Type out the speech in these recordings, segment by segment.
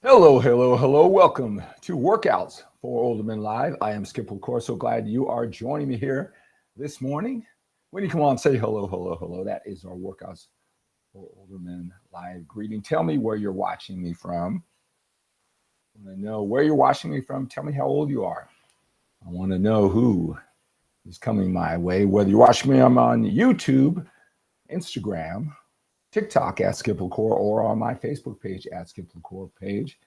Hello, hello, hello. Welcome to Workouts for Older Men Live. I am 𝗪𝗲𝗄𝗃. So glad you are joining me here this morning. When you come on, say hello, hello, hello. That is our Workouts for Older Men Live greeting. Tell me where you're watching me from. I want to know where you're watching me from. Tell me how old you are. I want to know who is coming my way. Whether you're watching me, I'm on YouTube, Instagram, TikTok at 𝗪𝗲𝗄𝗃, or on my Facebook page at 𝗪𝗲𝗄𝗃 page.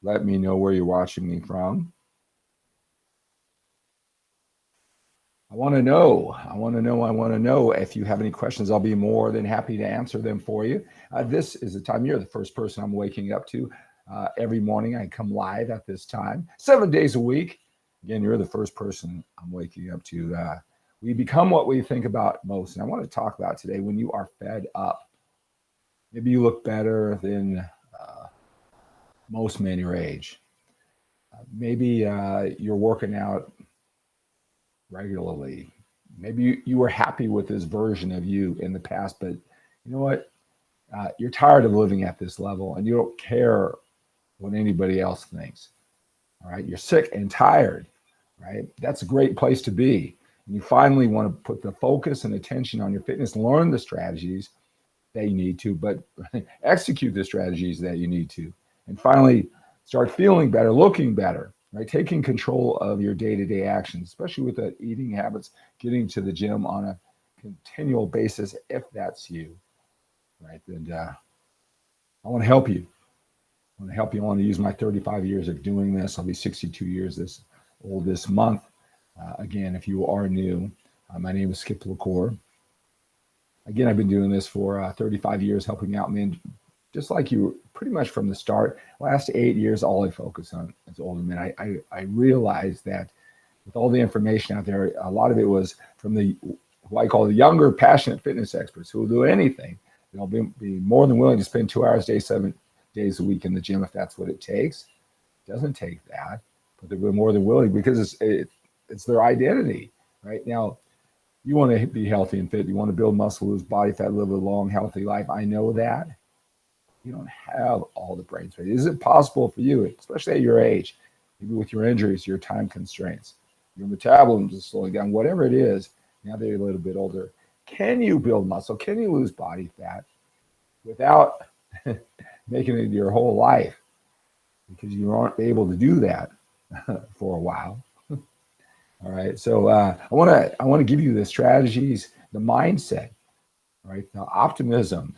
Let me know where you're watching me from. I want to know if you have any questions. I'll be more than happy to answer them for you. This is the time. You're the first person I'm waking up to. Every morning I come live at this time, 7 days a week. Again, you're the first person I'm waking up to. We become what we think about most. And I want to talk about today when you are fed up. Maybe you look better than most men your age. Maybe you're working out regularly. Maybe you were happy with this version of you in the past, but you know what? You're tired of living at this level and you don't care what anybody else thinks. All right. You're sick and tired, right? That's a great place to be. And you finally want to put the focus and attention on your fitness, learn the strategies that you need to, but execute the strategies that you need to. And finally, start feeling better, looking better, right? Taking control of your day-to-day actions, especially with the eating habits, getting to the gym on a continual basis, if that's you, right? And I want to help you. I want to help you. I want to use my 35 years of doing this. I'll be 62 years old this month. Again, if you are new, my name is 𝗪𝗲𝗄𝗃. Again, I've been doing this for 35 years, helping out men just like you pretty much from the start. Last 8 years, all I focus on is older men. I realized that with all the information out there, a lot of it was from who I call the younger, passionate fitness experts who will do anything. They'll be more than willing to spend 2 hours a day, 7 days a week in the gym if that's what it takes. It doesn't take that, but they're more than willing because it's their identity. Right now, you want to be healthy and fit. You want to build muscle, lose body fat, live a long, healthy life. I know that. You don't have all the brain space. Is it possible for you, especially at your age, maybe with your injuries, your time constraints, your metabolism is slowing down, whatever it is, now that you're a little bit older, can you build muscle? Can you lose body fat without making it your whole life? Because you aren't able to do that for a while. All right. So I want to give you the strategies, the mindset, right? The optimism,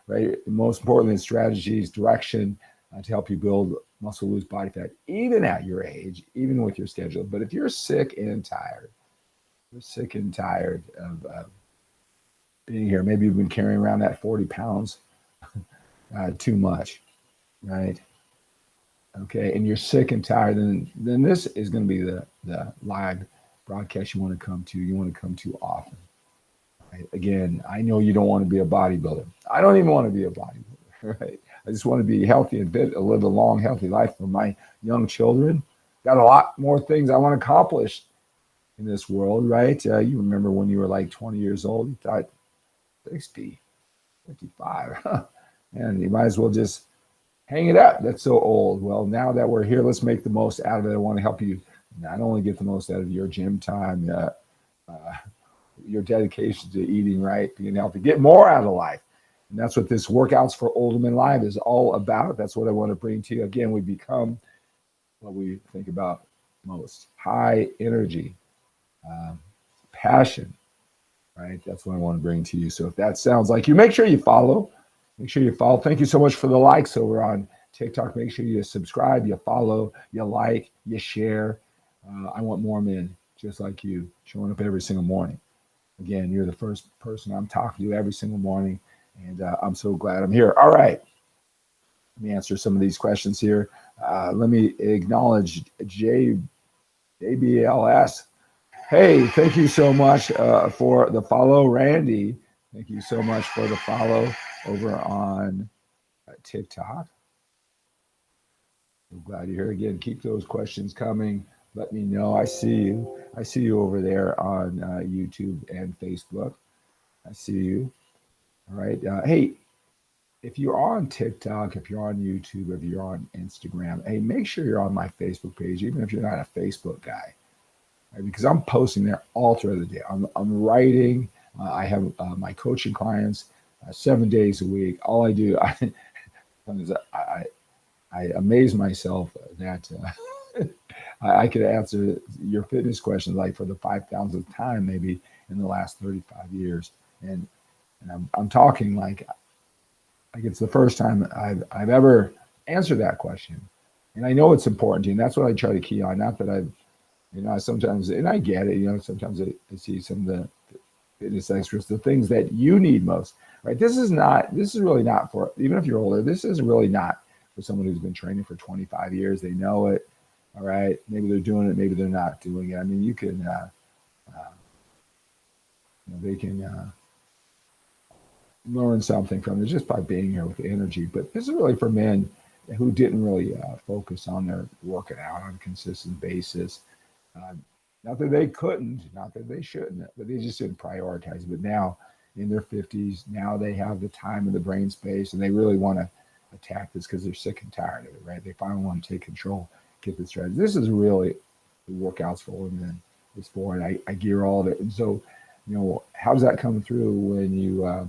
right? Most importantly, strategies, direction to help you build muscle, lose body fat, even at your age, even with your schedule. But if you're sick and tired of being here, maybe you've been carrying around that 40 pounds too much, right? Okay, and you're sick and tired, then this is going to be the live broadcast you want to come to. You want to come to often. Right? Again, I know you don't want to be a bodybuilder. I don't even want to be a bodybuilder. Right? I just want to be healthy and fit, live a long, healthy life for my young children. Got a lot more things I want to accomplish in this world, right? You remember when you were like 20 years old, you thought 60, 55, and you might as well just hang it up. That's so old. Well, now that we're here, let's make the most out of it. I want to help you not only get the most out of your gym time, your dedication to eating right, being healthy, get more out of life. And that's what this Workouts for Older Men Live is all about. That's what I want to bring to you. Again, we become what we think about most. High energy, passion, right? That's what I want to bring to you. So if that sounds like you, make sure you follow. Make sure you follow. Thank you so much for the likes over on TikTok. Make sure you subscribe, you follow, you like, you share. I want more men just like you showing up every single morning. Again, you're the first person I'm talking to every single morning, and I'm so glad I'm here. All right. Let me answer some of these questions here. Let me acknowledge JBLS. Hey, thank you so much for the follow, Randy. Thank you so much for the follow over on TikTok. I'm glad you're here again. Keep those questions coming. Let me know. I see you. I see you over there on YouTube and Facebook. I see you. All right. Hey, if you're on TikTok, if you're on YouTube, if you're on Instagram, hey, make sure you're on my Facebook page, even if you're not a Facebook guy, right? Because I'm posting there all throughout the day. I'm writing. I have my coaching clients 7 days a week. All I do, I amaze myself that I could answer your fitness questions like for the 5,000th time, maybe in the last 35 years. And I'm talking like it's the first time I've ever answered that question. And I know it's important to you. And that's what I try to key on. Not that sometimes, and I get it, sometimes I see some of the fitness extras, the things that you need most, right? This is really not for, even if you're older, this is really not for someone who's been training for 25 years. They know it. All right. Maybe they're doing it. Maybe they're not doing it. I mean, you can, they can learn something from it just by being here with the energy. But this is really for men who didn't really focus on their working out on a consistent basis. Not that they couldn't, not that they shouldn't, but they just didn't prioritize it. But now in their 50s, now they have the time and the brain space, and they really want to attack this because they're sick and tired of it, right? They finally want to take control, get the strategy. This is really the workouts for women is for, and I gear all of it. And so, how's that come through when you, how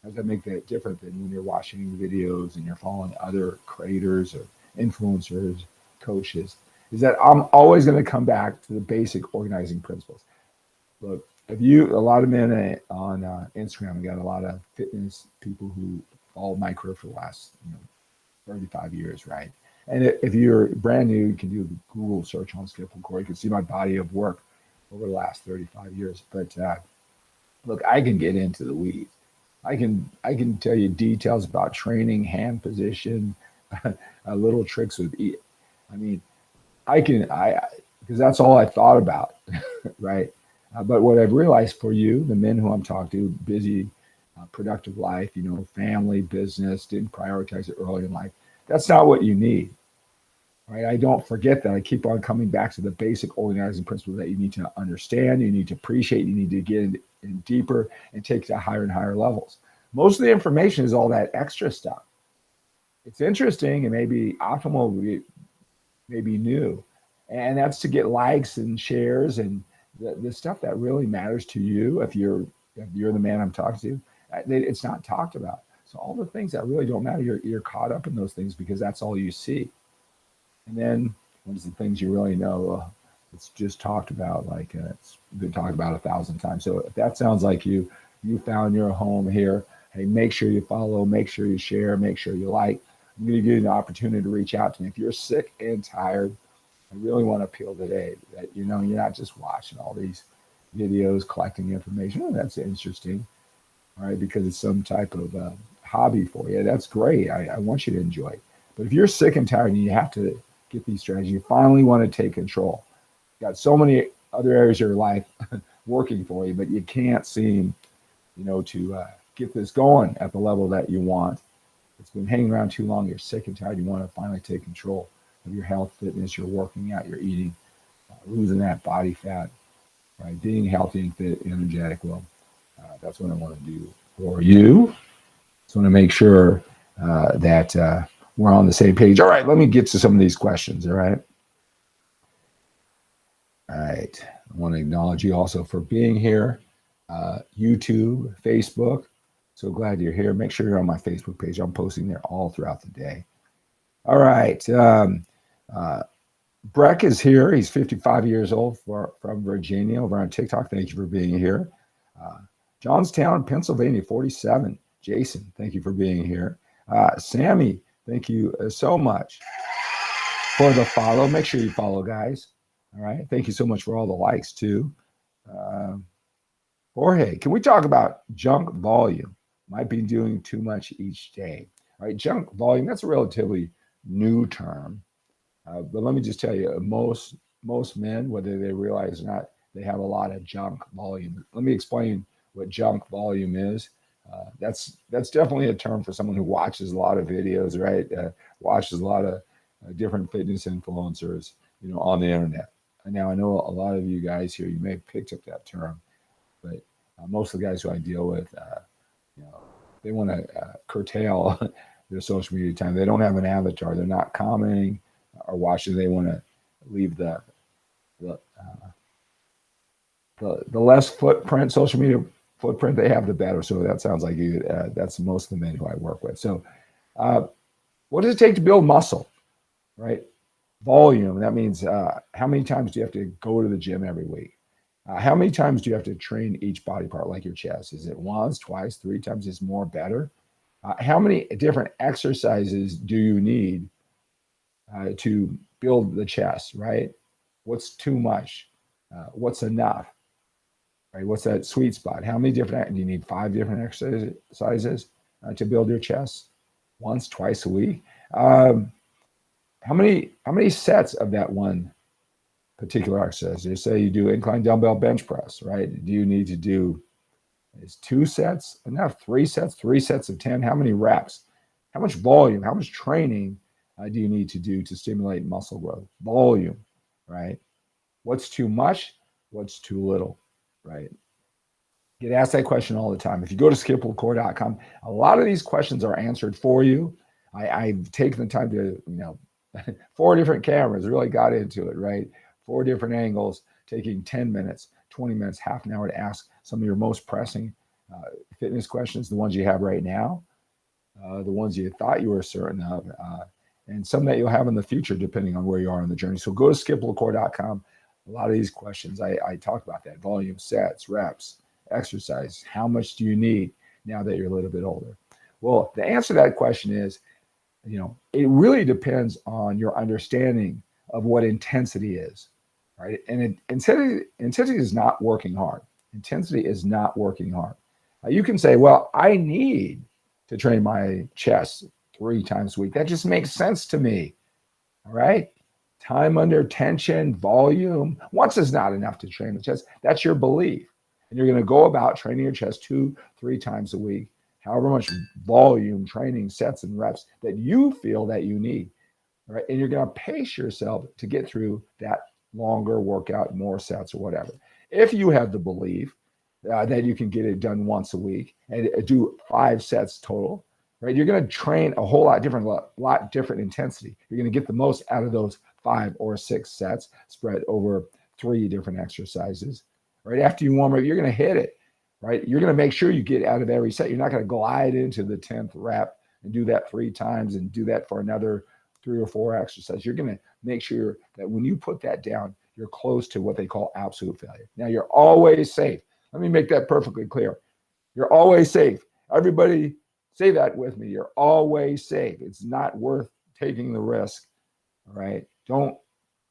does that make that different than when you're watching videos and you're following other creators or influencers, coaches? Is that I'm always going to come back to the basic organizing principles. Look, a lot of men on Instagram, we got a lot of fitness people who follow my career for the last 35 years, right? And if you're brand new, you can do the Google search on 𝗪𝗱𝗃𝗂𝘁. You can see my body of work over the last 35 years. But look, I can get into the weeds. I can tell you details about training, hand position, little tricks with eat. I mean, because that's all I thought about, right? But what I've realized for you, the men who I'm talking to, busy, productive life, family, business, didn't prioritize it early in life. That's not what you need, right? I don't forget that. I keep on coming back to the basic organizing principles that you need to understand, you need to appreciate, you need to get in deeper and take to higher and higher levels. Most of the information is all that extra stuff. It's interesting and maybe optimal, maybe new, and that's to get likes and shares and the stuff that really matters to you. If you're the man I'm talking to, it's not talked about. So all the things that really don't matter, you're caught up in those things because that's all you see. And then what's the things you really know? It's just talked about, like it's been talked about 1,000 times. So if that sounds like you found your home here, hey, make sure you follow, make sure you share, make sure you like. I'm going to give you an opportunity to reach out to me. If you're sick and tired, I really want to appeal today that, you're not just watching all these videos, collecting information. Oh, that's interesting, all right, because it's some type of hobby for you. That's great. I want you to enjoy it. But if you're sick and tired and you have to get these strategies, you finally want to take control. You've got so many other areas of your life working for you, but you can't seem, to get this going at the level that you want. It's been hanging around too long. You're sick and tired. You want to finally take control of your health, fitness, you're working out, you're eating, losing that body fat, right? Being healthy and fit, energetic. Well, that's what I want to do for you. Just want to make sure that we're on the same page. All right, let me get to some of these questions. All right. All right. I want to acknowledge you also for being here. YouTube, Facebook. So glad you're here. Make sure you're on my Facebook page. I'm posting there all throughout the day. All right. Breck is here. He's 55 years old from Virginia over on TikTok. Thank you for being here. Johnstown, Pennsylvania, 47. Jason, thank you for being here. Sammy, thank you so much for the follow. Make sure you follow, guys. All right. Thank you so much for all the likes, too. Jorge, can we talk about junk volume? Might be doing too much each day. All right. Junk volume, that's a relatively new term. But let me just tell you, most men, whether they realize or not, they have a lot of junk volume. Let me explain what junk volume is. That's definitely a term for someone who watches a lot of videos, right? Watches a lot of different fitness influencers, on the internet. And now I know a lot of you guys here, you may have picked up that term, but most of the guys who I deal with, they want to curtail their social media time. They don't have an avatar. They're not commenting or watching. They want to leave the less footprint, social media footprint they have, the better. So that sounds like you. That's most of the men who I work with. So what does it take to build muscle, right? Volume. That means how many times do you have to go to the gym every week? How many times do you have to train each body part, like your chest? Is it once, twice, 3 times? Is more better? How many different exercises do you need to build the chest, right? What's too much? What's enough? Right? What's that sweet spot? How many different, do you need 5 different exercises to build your chest? Once, twice a week? How many sets of that one particular exercise? You say you do incline dumbbell bench press, right? Do you need to do, is 2 sets enough? 3 sets? 3 sets of 10? How many reps? How much volume? How much training do you need to do to stimulate muscle growth? Volume, right? What's too much? What's too little, right? Get asked that question all the time. If you go to 𝗪𝗲𝗃𝗀𝗃.com, a lot of these questions are answered for you. I've taken the time to, 4 different cameras, really got into it, right? 4 different angles, taking 10 minutes, 20 minutes, half an hour to ask some of your most pressing fitness questions, the ones you have right now, the ones you thought you were certain of, and some that you'll have in the future, depending on where you are in the journey. So go to 𝗪𝗲𝗃𝗀𝗃.com. A lot of these questions, I talk about that. Volume, sets, reps, exercise. How much do you need now that you're a little bit older? Well, the answer to that question is, it really depends on your understanding of what intensity is, right? And intensity is not working hard. Intensity is not working hard. You can say, well, I need to train my chest 3 times a week. That just makes sense to me, all right? Time under tension, volume. Once is not enough to train the chest. That's your belief. And you're going to go about training your chest 2, 3 times a week, however much volume, training, sets, and reps that you feel that you need, right? And you're going to pace yourself to get through that longer workout, more sets or whatever. If you have the belief that you can get it done once a week and do 5 sets total, right? You're going to train a whole lot different intensity. You're going to get the most out of those 5 or 6 sets spread over 3 different exercises. Right after you warm up, you're going to hit it, right? You're going to make sure you get out of every set. You're not going to glide into the 10th rep and do that 3 times and do that for another 3 or 4 exercises. You're going to make sure that when you put that down, you're close to what they call absolute failure. Now, you're always safe. Let me make that perfectly clear. You're always safe. Everybody say that with me. You're always safe. It's not worth taking the risk, all right?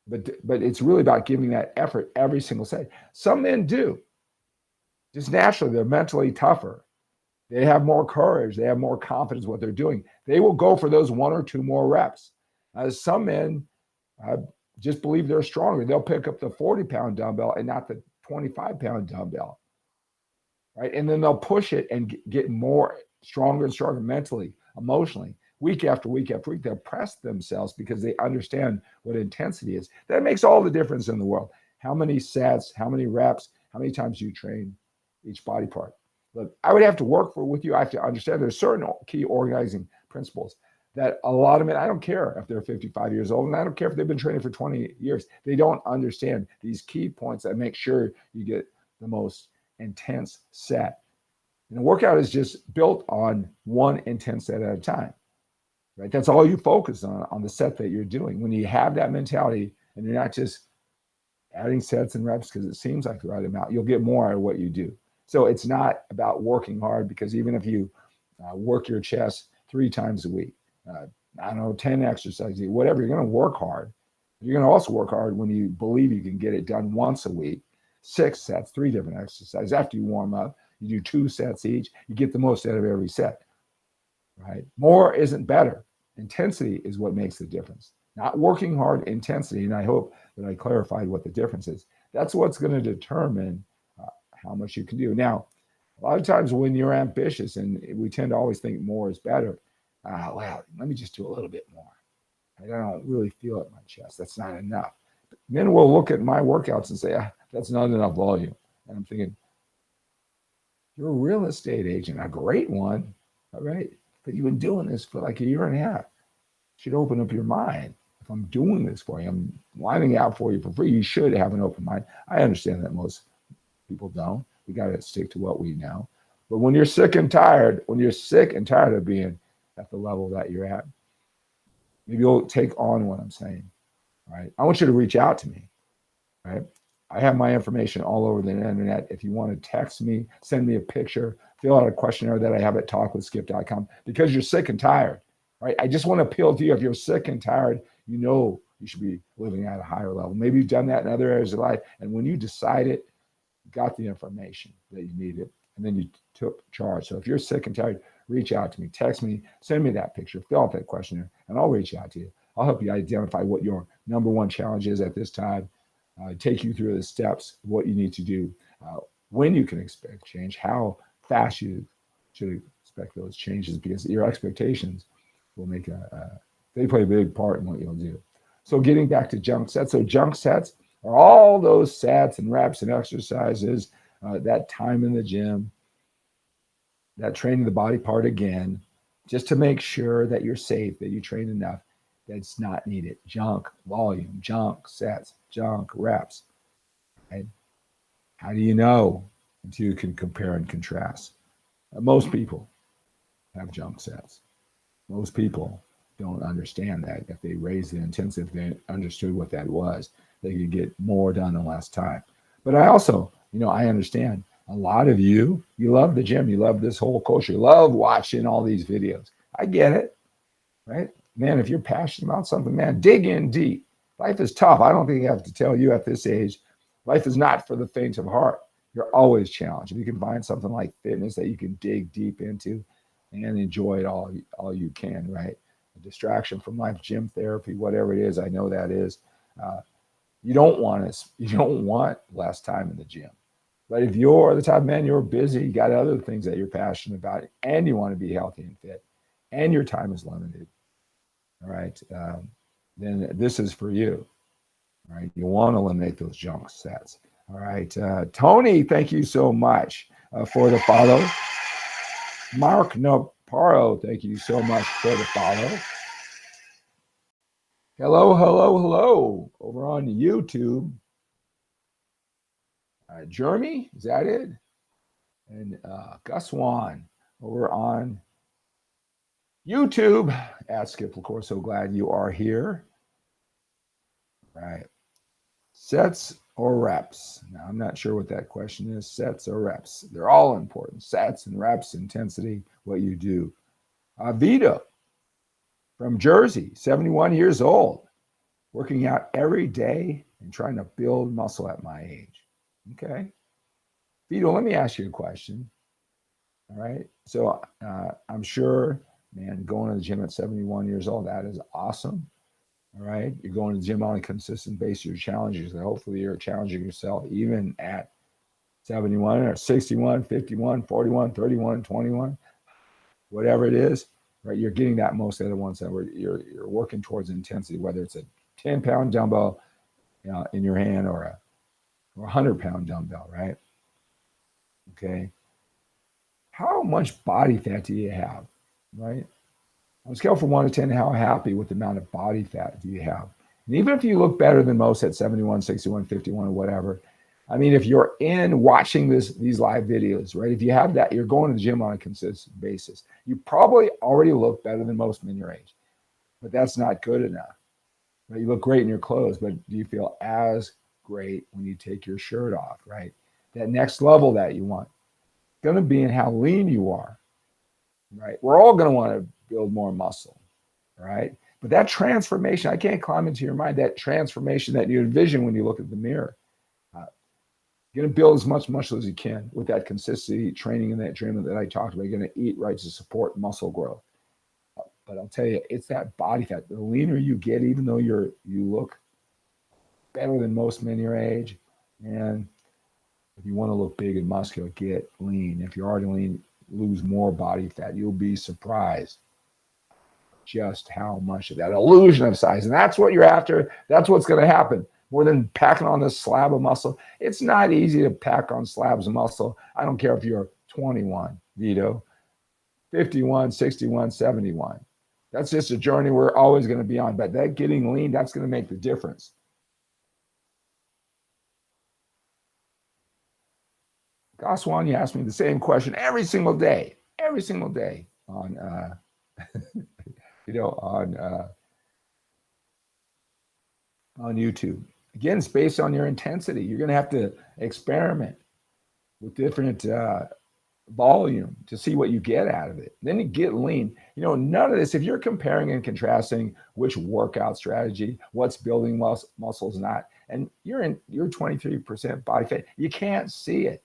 But it's really about giving that effort every single set. Some men do. Just naturally, they're mentally tougher. They have more courage. They have more confidence in what they're doing. They will go for those 1 or 2 more reps. Some men just believe they're stronger. They'll pick up the 40-pound dumbbell and not the 25-pound dumbbell, right? And then they'll push it and get more stronger and stronger mentally, emotionally. Week after week after week, they'll press themselves because they understand what intensity is. That makes all the difference in the world. How many sets, how many reps, how many times you train each body part. Look, I would have to work with you. I have to understand there's certain key organizing principles that a lot of men, I don't care if they're 55 years old, and I don't care if they've been training for 20 years. They don't understand these key points that make sure you get the most intense set. And the workout is just built on one intense set at a time. Right? That's all you focus on the set that you're doing. When you have that mentality and you're not just adding sets and reps because it seems like the right amount, you'll get more out of what you do. So it's not about working hard, because even if you work your chest 3 times a week, 10 exercises, whatever, you're going to work hard. You're going to also work hard when you believe you can get it done once a week, 6 sets, 3 different exercises. After you warm up, you do 2 sets each. You get the most out of every set. Right? More isn't better. Intensity is what makes the difference. Not working hard, intensity. And I hope that I clarified what the difference is. That's what's going to determine how much you can do. Now, a lot of times when you're ambitious, and we tend to always think more is better, well, let me just do a little bit more. I don't really feel it in my chest. That's not enough. Men will look at my workouts and say, that's not enough volume. And I'm thinking, you're a real estate agent, a great one. All right. But you've been doing this for like a year and a half. You should open up your mind. If I'm doing this for you, I'm lining out for you for free, you should have an open mind. I understand that most people don't. We got to stick to what we know. But when you're sick and tired of being at the level that you're at, maybe you'll take on what I'm saying. Right? I want you to reach out to me. Right? I have my information all over the internet. If you want to text me, send me a picture, fill out a questionnaire that I have at talkwithskip.com, because you're sick and tired. Right? I just want to appeal to you. If you're sick and tired, you know you should be living at a higher level. Maybe you've done that in other areas of life. And when you decided, you got the information that you needed, and then you took charge. So if you're sick and tired, reach out to me, text me, send me that picture, fill out that questionnaire, and I'll reach out to you. I'll help you identify what your number one challenge is at this time, take you through the steps, what you need to do, when you can expect change, how fast you should expect those changes, because your expectations will make they play a big part in what you'll do. So getting back to junk sets. So junk sets are all those sets and reps and exercises, that time in the gym, that training the body part again, just to make sure that you're safe, that you train enough, that's not needed. Junk volume, junk sets, junk reps. Right? How do you know until you can compare and contrast? Most people have junk sets. Most people don't understand that. If they raise the intensity, if they understood what that was, they could get more done in less time. But I also, I understand a lot of you love the gym. You love this whole culture. You love watching all these videos. I get it, right? Man, if you're passionate about something, man, dig in deep. Life is tough. I don't think I have to tell you at this age, life is not for the faint of heart. You're always challenged. If you can find something like fitness that you can dig deep into and enjoy it all you can, right? A distraction from life, gym therapy, whatever it is, I know that is. You don't want less time in the gym. But if you're the type of man, you're busy, you got other things that you're passionate about, and you want to be healthy and fit, and your time is limited, all right, then this is for you. All right, you want to eliminate those junk sets. All right, Tony, thank you so much for the follow. Mark Naparo, thank you so much for the follow. Hello over on YouTube. Jeremy, is that it? And Gus Wan over on YouTube at @𝗪𝗧𝗏. So glad you are here. Right. Sets or reps? Now, I'm not sure what that question is. Sets or reps? They're all important. Sets and reps, intensity, what you do. Vito from Jersey, 71 years old, working out every day and trying to build muscle at my age. Okay. Vito, let me ask you a question. All right. So I'm sure, man, going to the gym at 71 years old, that is awesome. All right. You're going to the gym on a consistent basis. You're challenging yourself. Hopefully you're challenging yourself even at 71 or 61, 51, 41, 31, 21, whatever it is, right? You're getting that most out of one side where you're working towards intensity, whether it's a 10-pound dumbbell in your hand or a 100-pound dumbbell, right? Okay. How much body fat do you have, right? On a scale from 1 to 10, how happy with the amount of body fat do you have? And even if you look better than most at 71, 61, 51, or whatever, I mean, if you're in watching these live videos, right? If you have that, you're going to the gym on a consistent basis. You probably already look better than most men your age, but that's not good enough. Right? You look great in your clothes, but do you feel as great when you take your shirt off, right? That next level that you want, going to be in how lean you are, right? We're all going to want to build more muscle, right? But that transformation, I can't climb into your mind, that transformation that you envision when you look at the mirror. You're going to build as much muscle as you can with that consistency training in that gym that I talked about. You're going to eat right to support muscle growth. But I'll tell you, it's that body fat. The leaner you get, even though you look better than most men your age, and if you want to look big and muscular, get lean. If you're already lean, lose more body fat. You'll be surprised just how much of that illusion of size. And that's what you're after. That's what's going to happen. More than packing on this slab of muscle. It's not easy to pack on slabs of muscle. I don't care if you're 21, Vito. 51, 61, 71. That's just a journey we're always going to be on. But that getting lean, that's going to make the difference. Goswani asked me the same question every single day on, on YouTube. Again, it's based on your intensity. You're going to have to experiment with different volume to see what you get out of it. Then you get lean. None of this, if you're comparing and contrasting which workout strategy, what's building muscles, not, and you're 23% body fat, you can't see it.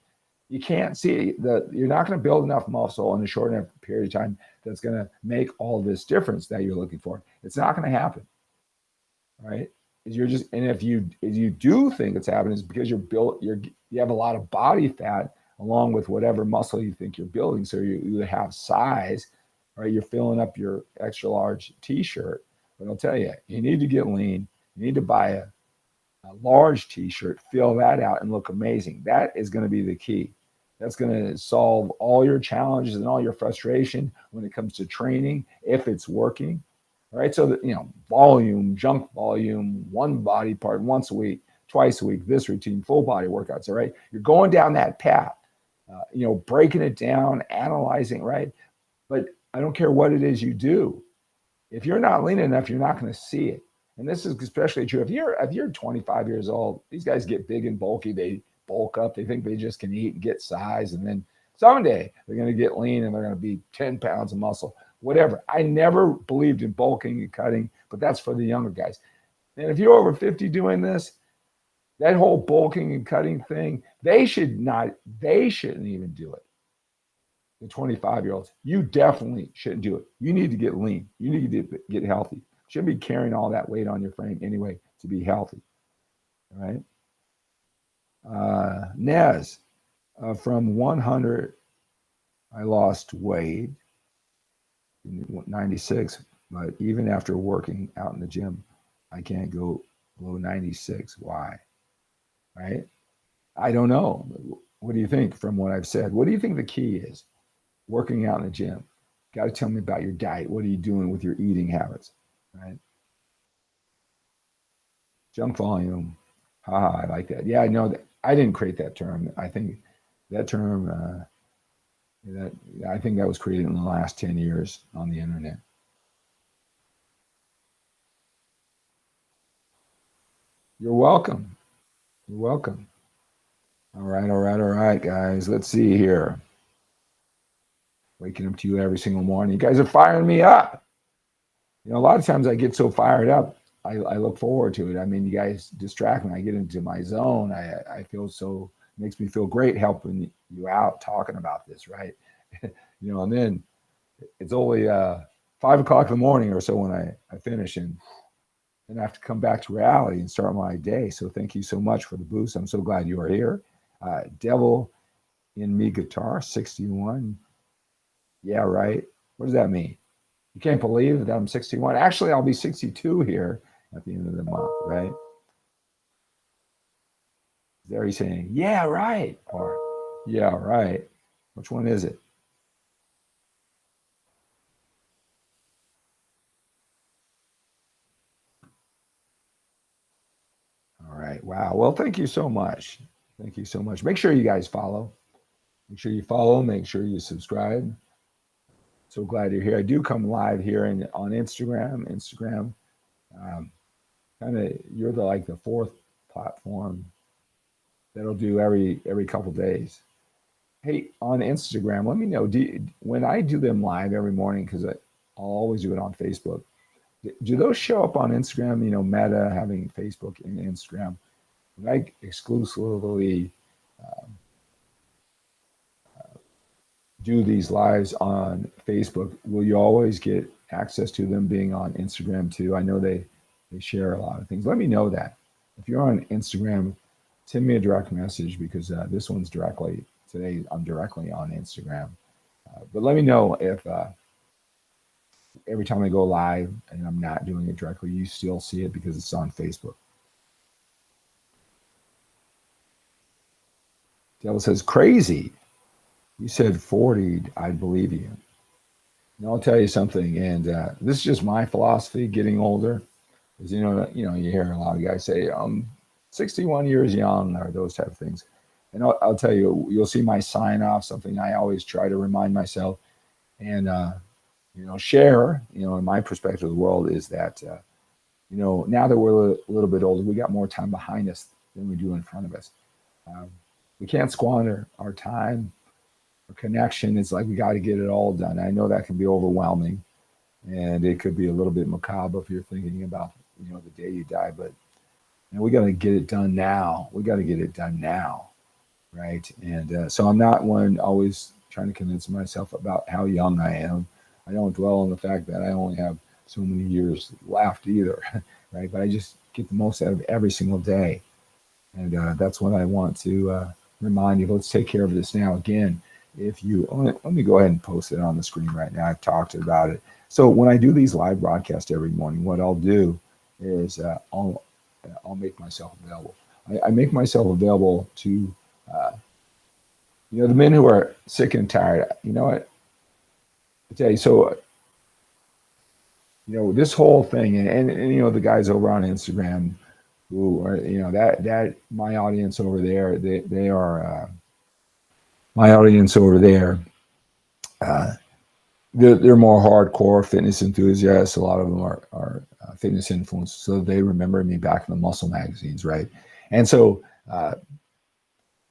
You can't see you're not going to build enough muscle in a short enough period of time that's going to make all this difference that you're looking for. It's not going to happen, right? And if you do think it's happening, it's because you have a lot of body fat along with whatever muscle you think you're building. So you have size, right? You're filling up your extra large t-shirt. But I'll tell you, you need to get lean. You need to buy a large t-shirt, fill that out, and look amazing. That is going to be the key. That's going to solve all your challenges and all your frustration when it comes to training, if it's working. All right. So that, volume, junk volume, one body part once a week, twice a week, this routine, full body workouts. All right. You're going down that path, breaking it down, analyzing, right? But I don't care what it is you do. If you're not lean enough, you're not going to see it. And this is especially true if you're 25 years old. These guys get big and bulky. They bulk up. They think they just can eat and get size. And then someday they're going to get lean and they're going to be 10 pounds of muscle, whatever. I never believed in bulking and cutting, but that's for the younger guys. And if you're over 50 doing this, that whole bulking and cutting thing, they shouldn't even do it. The 25-year-olds, you definitely shouldn't do it. You need to get lean. You need to get healthy. You shouldn't be carrying all that weight on your frame anyway to be healthy. All right. Nez, from 100, I lost weight, 96, but even after working out in the gym, I can't go below 96. Why? Right? I don't know. What do you think from what I've said? What do you think the key is? Working out in the gym. Got to tell me about your diet. What are you doing with your eating habits? Right? Junk volume. I like that. Yeah, I know that. I didn't create that term. I think that term, I think that was created in the last 10 years on the internet. You're welcome. You're welcome. All right, guys. Let's see here. Waking up to you every single morning. You guys are firing me up. A lot of times I get so fired up, I look forward to it. I mean, you guys distract me. I get into my zone. I feel so, makes me feel great helping you out, talking about this, right? And then it's only 5 o'clock in the morning or so when I finish, and then I have to come back to reality and start my day. So thank you so much for the boost. I'm so glad you are here. Devil in me guitar 61. Yeah, right. What does that mean? You can't believe that I'm 61. Actually, I'll be 62 here at the end of the month, right? There he's saying, yeah, right. Or, yeah, right. Which one is it? All right. Wow. Well, thank you so much. Thank you so much. Make sure you guys follow. Make sure you follow. Make sure you subscribe. So glad you're here. I do come live here on Instagram. Kind of, you're the fourth platform that'll do every couple days. Hey, on Instagram, let me know. When I do them live every morning, because I'll always do it on Facebook, do those show up on Instagram? Meta having Facebook and Instagram. When I exclusively do these lives on Facebook, will you always get access to them being on Instagram too? I know they share a lot of things. Let me know that. If you're on Instagram, send me a direct message, because this one's today I'm directly on Instagram. But let me know if every time I go live and I'm not doing it directly, you still see it because it's on Facebook. Devil says, crazy. You said 40, I believe you. And I'll tell you something, and this is just my philosophy getting older, is, you hear a lot of guys say, 61 years young, or those type of things. And I'll tell you, you'll see my sign off, something I always try to remind myself and, share, in my perspective of the world is that, now that we're a little bit older, we got more time behind us than we do in front of us. Um, we can't squander our time or connection. It's like we got to get it all done. I know that can be overwhelming, and it could be a little bit macabre if you're thinking about, the day you die. But we got to get it done now. We got to get it done now, right? And so I'm not one always trying to convince myself about how young I am. I don't dwell on the fact that I only have so many years left either, right? But I just get the most out of every single day. And that's what I want to remind you. Let's take care of this now. Again, if you let me go ahead and post it on the screen right now. I've talked about it. So when I do these live broadcasts every morning, what I'll do is I'll make myself available. I make myself available to the men who are sick and tired. You know what? I tell you, so this whole thing, and the guys over on Instagram who are, that my audience over there, they are my audience over there. They're more hardcore fitness enthusiasts. A lot of them are fitness influencers, so they remember me back in the muscle magazines, right? And so,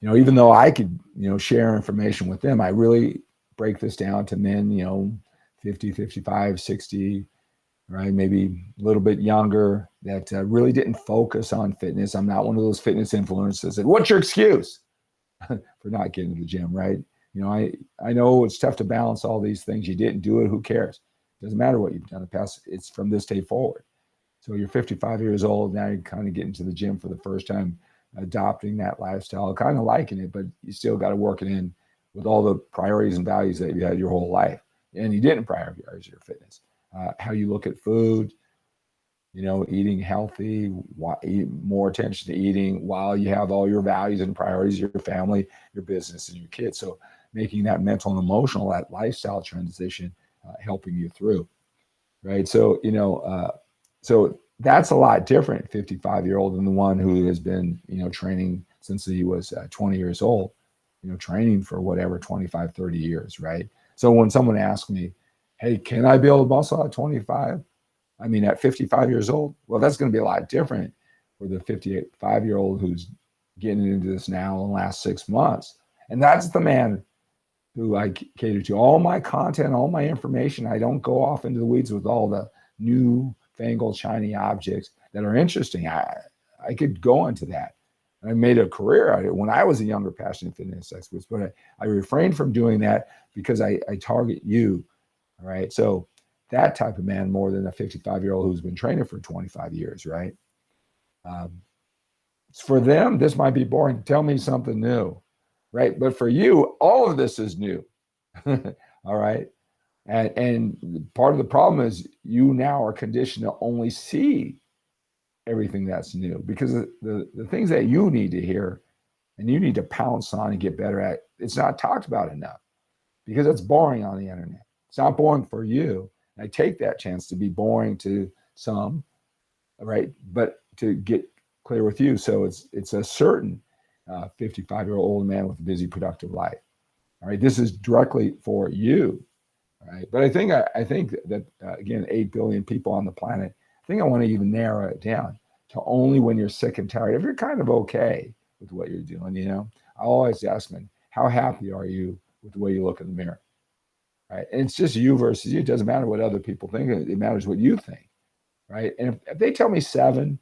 even though I could, share information with them, I really break this down to men, 50, 55, 60, right? Maybe a little bit younger that really didn't focus on fitness. I'm not one of those fitness influencers that said, "What's your excuse for not getting to the gym?" Right? I know it's tough to balance all these things. You didn't do it. Who cares? Doesn't matter what you've done in the past. It's from this day forward. So you're 55 years old. Now you're kind of getting to the gym for the first time, adopting that lifestyle, kind of liking it, but you still got to work it in with all the priorities and values that you had your whole life. And you didn't prioritize your fitness. How you look at food, eating healthy, more attention to eating while you have all your values and priorities, your family, your business, and your kids. So making that mental and emotional, that lifestyle transition, helping you through, right? So, so that's a lot different, 55-year-old, than the one who has been, training since he was 20 years old, training for whatever, 25, 30 years, right? So when someone asks me, "Hey, can I build muscle at 25? I mean, at 55 years old?" Well, that's going to be a lot different for the 55-year-old who's getting into this now in the last 6 months. And that's the man who I cater to. All my content, all my information, I don't go off into the weeds with all the new fangled shiny objects that are interesting. I could go into that. I made a career out of it when I was a younger, passionate fitness expert, but I refrained from doing that because I target you. All right. So that type of man more than a 55-year-old who's been training for 25 years, right? For them, this might be boring. Tell me something new, right? But for you, all of this is new. All right. And part of the problem is you now are conditioned to only see everything that's new, because the things that you need to hear and you need to pounce on and get better at, it's not talked about enough because it's boring on the internet. It's not boring for you. I take that chance to be boring to some, right? But to get clear with you. So it's a certain 55-year-old old man with a busy, productive life. All right. This is directly for you. Right. But I think that again, 8 billion people on the planet. I think I want to even narrow it down to only when you're sick and tired. If you're kind of okay with what you're doing, I always ask them, how happy are you with the way you look in the mirror? Right. And it's just you versus you. It doesn't matter what other people think. It matters what you think. Right. And if they tell me 7,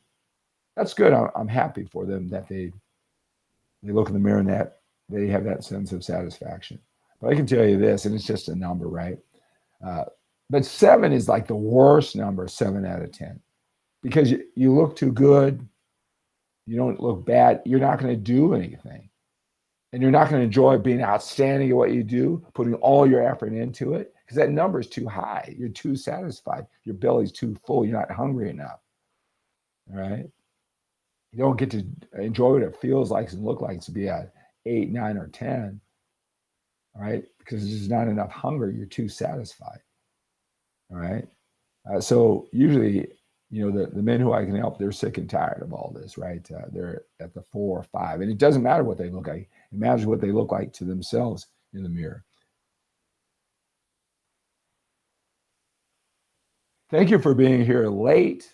that's good. I'm happy for them that they look in the mirror and that they have that sense of satisfaction. But I can tell you this, and it's just a number, right? But 7 is like the worst number, 7 out of 10, because you look too good. You don't look bad. You're not going to do anything. And you're not going to enjoy being outstanding at what you do, putting all your effort into it, because that number is too high. You're too satisfied. Your belly's too full. You're not hungry enough. All right. You don't get to enjoy what it feels like and look like to be at 8, 9, or 10. All right. Because there's not enough hunger. You're too satisfied. All right. So usually, the men who I can help, they're sick and tired of all this, right? They're at the 4 or 5, and it doesn't matter what they look like. Imagine what they look like to themselves in the mirror. Thank you for being here late.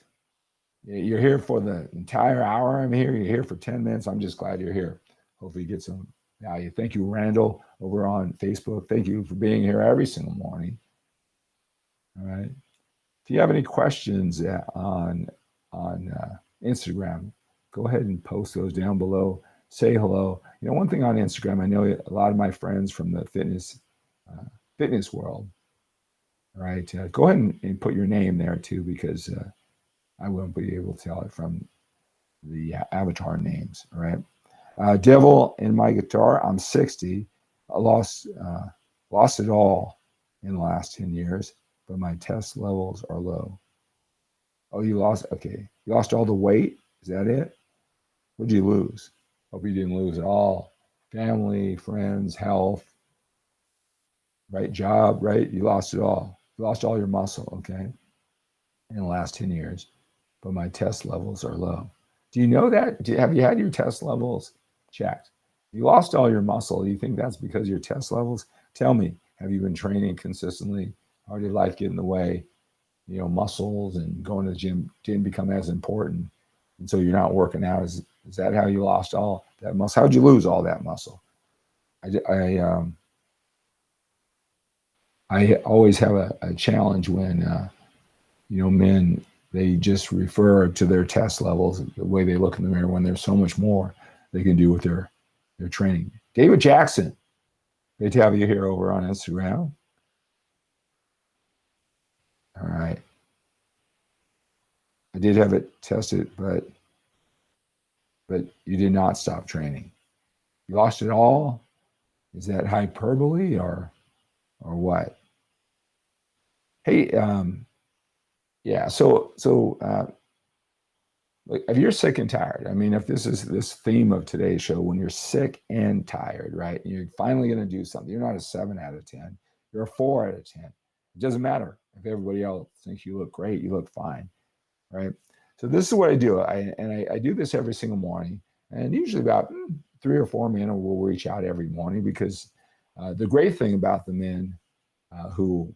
You're here for the entire hour. I'm here. You're here for 10 minutes. I'm just glad you're here. Hopefully you get some value. Thank you, Randall, over on Facebook. Thank you for being here every single morning. All right. If you have any questions on Instagram, go ahead and post those down below. Say hello. One thing on Instagram, I know a lot of my friends from the fitness world. All right. Go ahead and put your name there too, because I won't be able to tell it from the avatar names. All right. Devil in my guitar. I'm 60. I lost it all in the last 10 years, but my test levels are low. Oh, you lost? Okay. You lost all the weight? Is that it? What'd you lose? Hope you didn't lose it all. Family, friends, health, right? Job, right? You lost it all. You lost all your muscle, okay, in the last 10 years, but my test levels are low. Do you know that? Have you had your test levels checked? You lost all your muscle. Do you think that's because your test levels? Tell me, have you been training consistently? Or did life get in the way? Muscles and going to the gym didn't become as important. And so you're not working out. Is that how you lost all that muscle? How'd you lose all that muscle? I always have a challenge when, men, they just refer to their test levels, the way they look in the mirror, when there's so much more they can do with their training. David Jackson, great to have you here over on Instagram. All right. I did have it tested, but you did not stop training. You lost it all? Is that hyperbole or what? Hey, yeah. So if you're sick and tired, if this is this theme of today's show, when you're sick and tired, right? And you're finally going to do something. You're not a 7 out of 10. You're a 4 out of 10. It doesn't matter if everybody else thinks you look great. You look fine, right? So this is what I do. I do this every single morning, and usually about 3 or 4 men will reach out every morning, because the great thing about the men who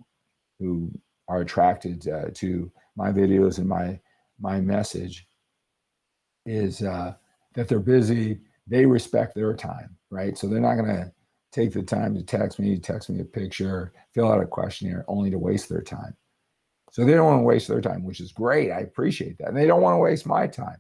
are attracted to my videos and my message is that they're busy. They respect their time, right? So they're not going to take the time to text me a picture, fill out a questionnaire, only to waste their time. So they don't want to waste their time, which is great. I appreciate that. And they don't want to waste my time.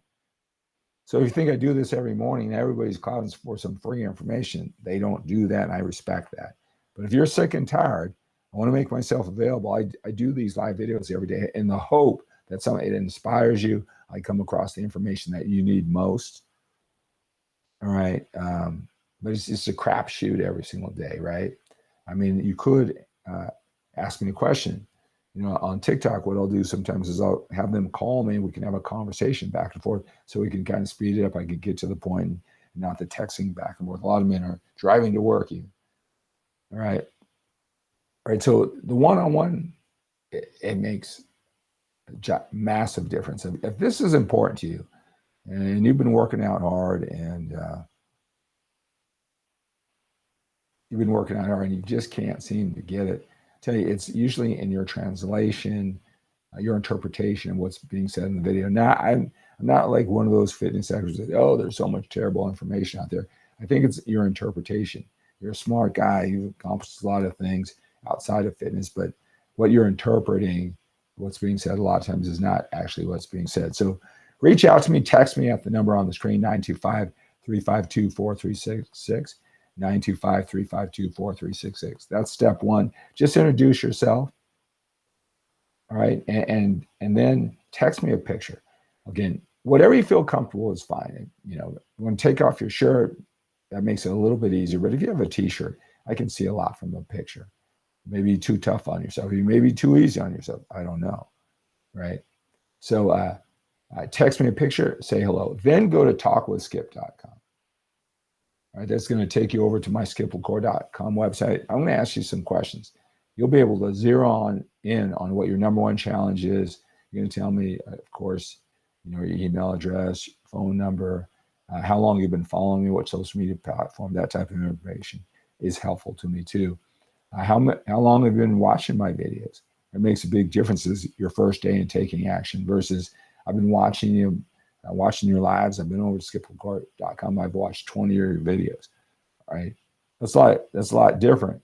So if you think I do this every morning, everybody's calling for some free information. They don't do that, and I respect that. But if you're sick and tired, I want to make myself available. I do these live videos every day in the hope that it inspires you. I come across the information that you need most. All right. But it's just a crapshoot every single day, right? You could ask me a question. On TikTok, what I'll do sometimes is I'll have them call me and we can have a conversation back and forth, so we can kind of speed it up. I can get to the point and not the texting back and forth. A lot of men are driving to work even. All right. All right. So the one-on-one, it makes a massive difference. If this is important to you and you've been working out hard and you just can't seem to get it, tell you, it's usually in your translation, your interpretation of what's being said in the video. Now, I'm not like one of those fitness experts that, oh, there's so much terrible information out there. I think it's your interpretation. You're a smart guy. You've accomplished a lot of things outside of fitness, but what you're interpreting, what's being said a lot of times, is not actually what's being said. So reach out to me, text me at the number on the screen, 925-352-4366. 925-352-4366. That's step one. Just introduce yourself. All right. And then text me a picture. Again, whatever you feel comfortable is fine. You want to take off your shirt, that makes it a little bit easier. But if you have a t-shirt, I can see a lot from the picture. Maybe too tough on yourself. You may be too easy on yourself. I don't know. Right. So text me a picture, say hello. Then go to talkwithskip.com. All right, that's going to take you over to my 𝗪𝗪𝗘𝗂𝘁 website. I'm going to ask you some questions. You'll be able to zero in on what your number one challenge is. You're going to tell me, of course, your email address, phone number, how long you've been following me, what social media platform, that type of information is helpful to me too. How long have you been watching my videos? It makes a big difference is your first day in taking action versus I've been watching you, watching your lives. I've been over to 𝗪𝗲𝗂𝗪𝗏𝗧𝗏𝒂.com. I've watched 20 of your videos, right? That's a lot different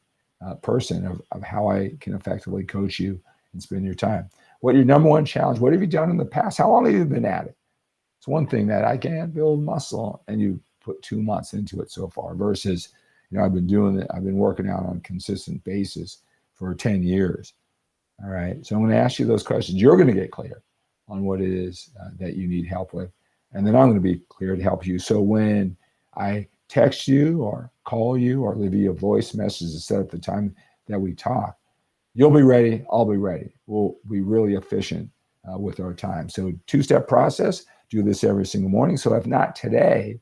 person of how I can effectively coach you and spend your time. What your number one challenge? What have you done in the past? How long have you been at it? It's one thing that I can't build muscle and you put 2 months into it so far versus, I've been doing it. I've been working out on a consistent basis for 10 years. All right. So I'm going to ask you those questions. You're going to get clear on what it is that you need help with. And then I'm going to be clear to help you. So when I text you or call you or leave you a voice message to set up the time that we talk, you'll be ready. I'll be ready. We'll be really efficient with our time. So 2-step process, do this every single morning. So if not today,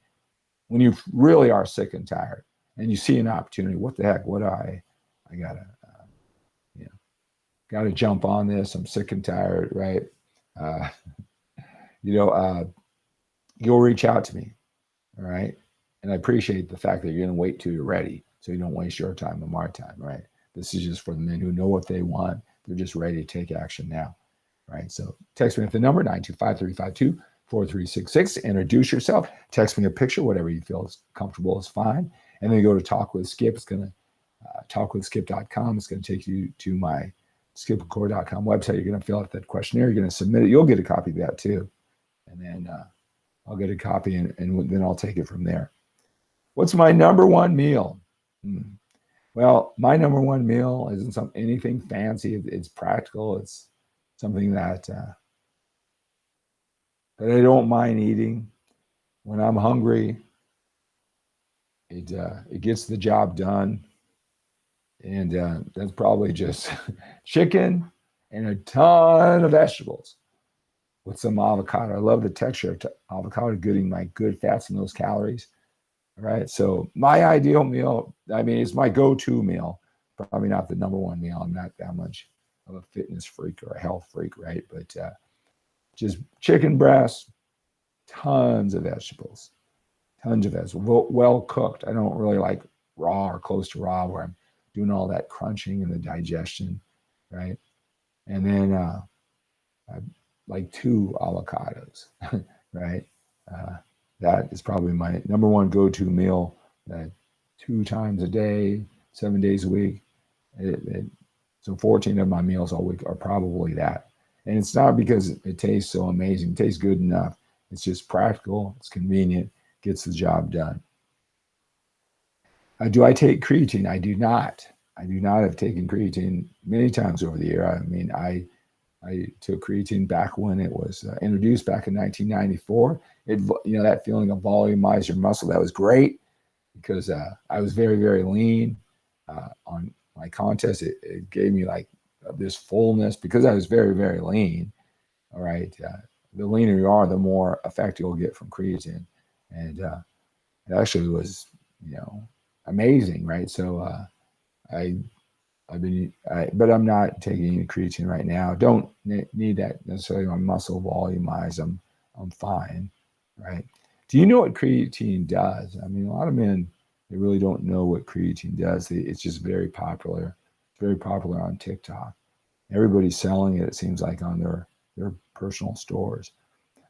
when you really are sick and tired and you see an opportunity, what the heck, I gotta, got to jump on this. I'm sick and tired, right? You'll reach out to me, all right? And I appreciate the fact that you're going to wait till you're ready so you don't waste your time and my time, right? This is just for the men who know what they want. They're just ready to take action now, right? So text me at the number 925-352-4366. Introduce yourself. Text me a picture, whatever you feel is comfortable is fine. And then go to Talk with Skip. It's going to talkwithskip.com. It's going to take you to my 𝗪𝗲𝗂𝗪𝗏𝗘.com website. You're going to fill out that questionnaire. You're going to submit it. You'll get a copy of that too. And then I'll get a copy and then I'll take it from there. What's my number one meal? Well, my number one meal isn't anything fancy. It's practical. It's something that I don't mind eating. When I'm hungry, it gets the job done. And that's probably just chicken and a ton of vegetables with some avocado. I love the texture of avocado, getting my good fats and those calories. All right. So my ideal meal, it's my go-to meal. Probably not the number one meal. I'm not that much of a fitness freak or a health freak, right? But just chicken breast, tons of vegetables, well cooked. I don't really like raw or close to raw where I'm doing all that crunching and the digestion, right? And then I like 2 avocados, right? That is probably my number one go-to meal. 2 times a day, 7 days a week. So 14 of my meals all week are probably that. And it's not because it tastes so amazing. It tastes good enough. It's just practical. It's convenient. Gets the job done. Do I take creatine? I do not. I do not have taken creatine many times over the year. I took creatine back when it was introduced back in 1994. That feeling of volumize your muscle, that was great because I was very, very lean on my contest. It gave me like this fullness because I was very, very lean. All right. The leaner you are, the more effect you'll get from creatine. And it actually was, amazing, right? So but I'm not taking any creatine right now. Don't need that necessarily on muscle volumize. I'm fine, right? Do you know what creatine does? A lot of men, they really don't know what creatine does. It's just very popular. It's very popular on TikTok. Everybody's selling it, it seems like, on their personal stores.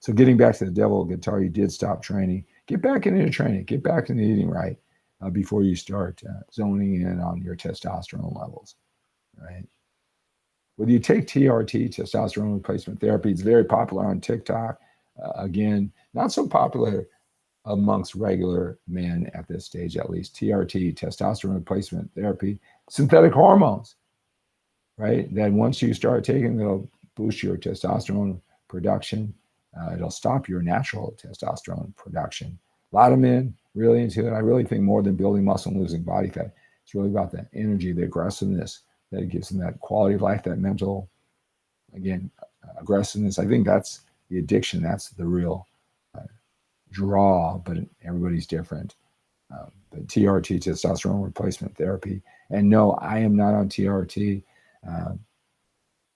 So getting back to the devil guitar, you did stop training. Get back into training. Get back into eating right before you start zoning in on your testosterone levels, right? Whether you take TRT, testosterone replacement therapy, it's very popular on TikTok. Again, not so popular amongst regular men at this stage, at least. TRT, testosterone replacement therapy, synthetic hormones, right? Then once you start taking, it'll boost your testosterone production. It'll stop your natural testosterone production. A lot of men really into it. I really think more than building muscle and losing body fat, it's really about the energy, the aggressiveness that it gives them, that quality of life, that mental, again, aggressiveness. I think that's the addiction. That's the real draw, but everybody's different. But TRT, testosterone replacement therapy. And no, I am not on TRT.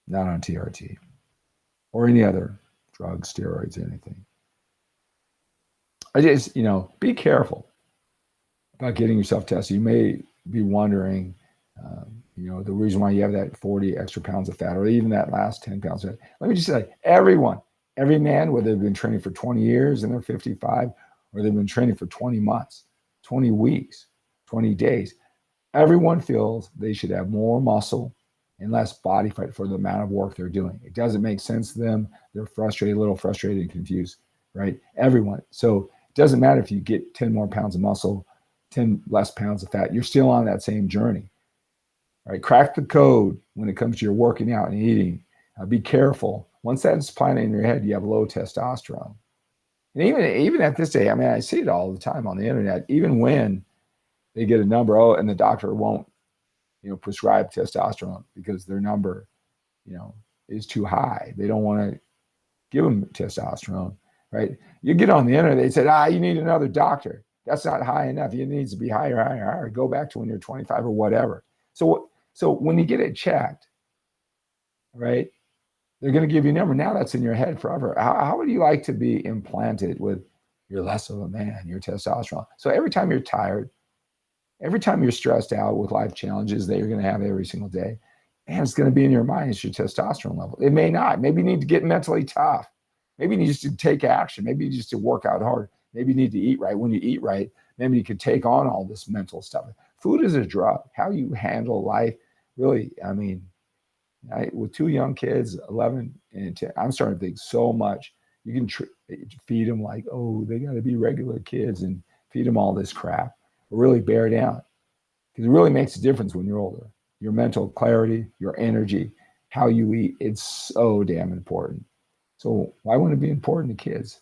not on TRT or any other drugs, steroids, anything. I just, be careful about getting yourself tested. You may be wondering, the reason why you have that 40 extra pounds of fat, or even that last 10 pounds of fat. Let me just say, every man, whether they've been training for 20 years and they're 55, or they've been training for 20 months, 20 weeks, 20 days, everyone feels they should have more muscle and less body fat for the amount of work they're doing. It doesn't make sense to them. They're frustrated, a little frustrated and confused, right? Everyone. So it doesn't matter if you get 10 more pounds of muscle, 10 less pounds of fat, you're still on that same journey. Right, crack the code when it comes to your working out and eating. Be careful. Once that's planted in your head, you have low testosterone. And even at this day, I see it all the time on the internet. Even when they get a number, and the doctor won't, prescribe testosterone because their number, is too high. They don't want to give them testosterone. Right? You get on the internet, they said, you need another doctor. That's not high enough. It needs to be higher. Go back to when you're 25 or whatever. So when you get it checked, right, they're going to give you a number. Now that's in your head forever. How would you like to be implanted with you're less of a man, your testosterone? So every time you're tired, every time you're stressed out with life challenges that you're going to have every single day, and it's going to be in your mind, it's your testosterone level. It may not. Maybe you need to get mentally tough. Maybe you need to take action. Maybe you need to work out hard. Maybe you need to eat right. When you eat right, maybe you could take on all this mental stuff. Food is a drug. How you handle life, really, with 2 young kids, 11 and 10, I'm starting to think so much. You can feed them like, they got to be regular kids and feed them all this crap. Or really bear down. Because it really makes a difference when you're older. Your mental clarity, your energy, how you eat, it's so damn important. So why wouldn't it be important to kids?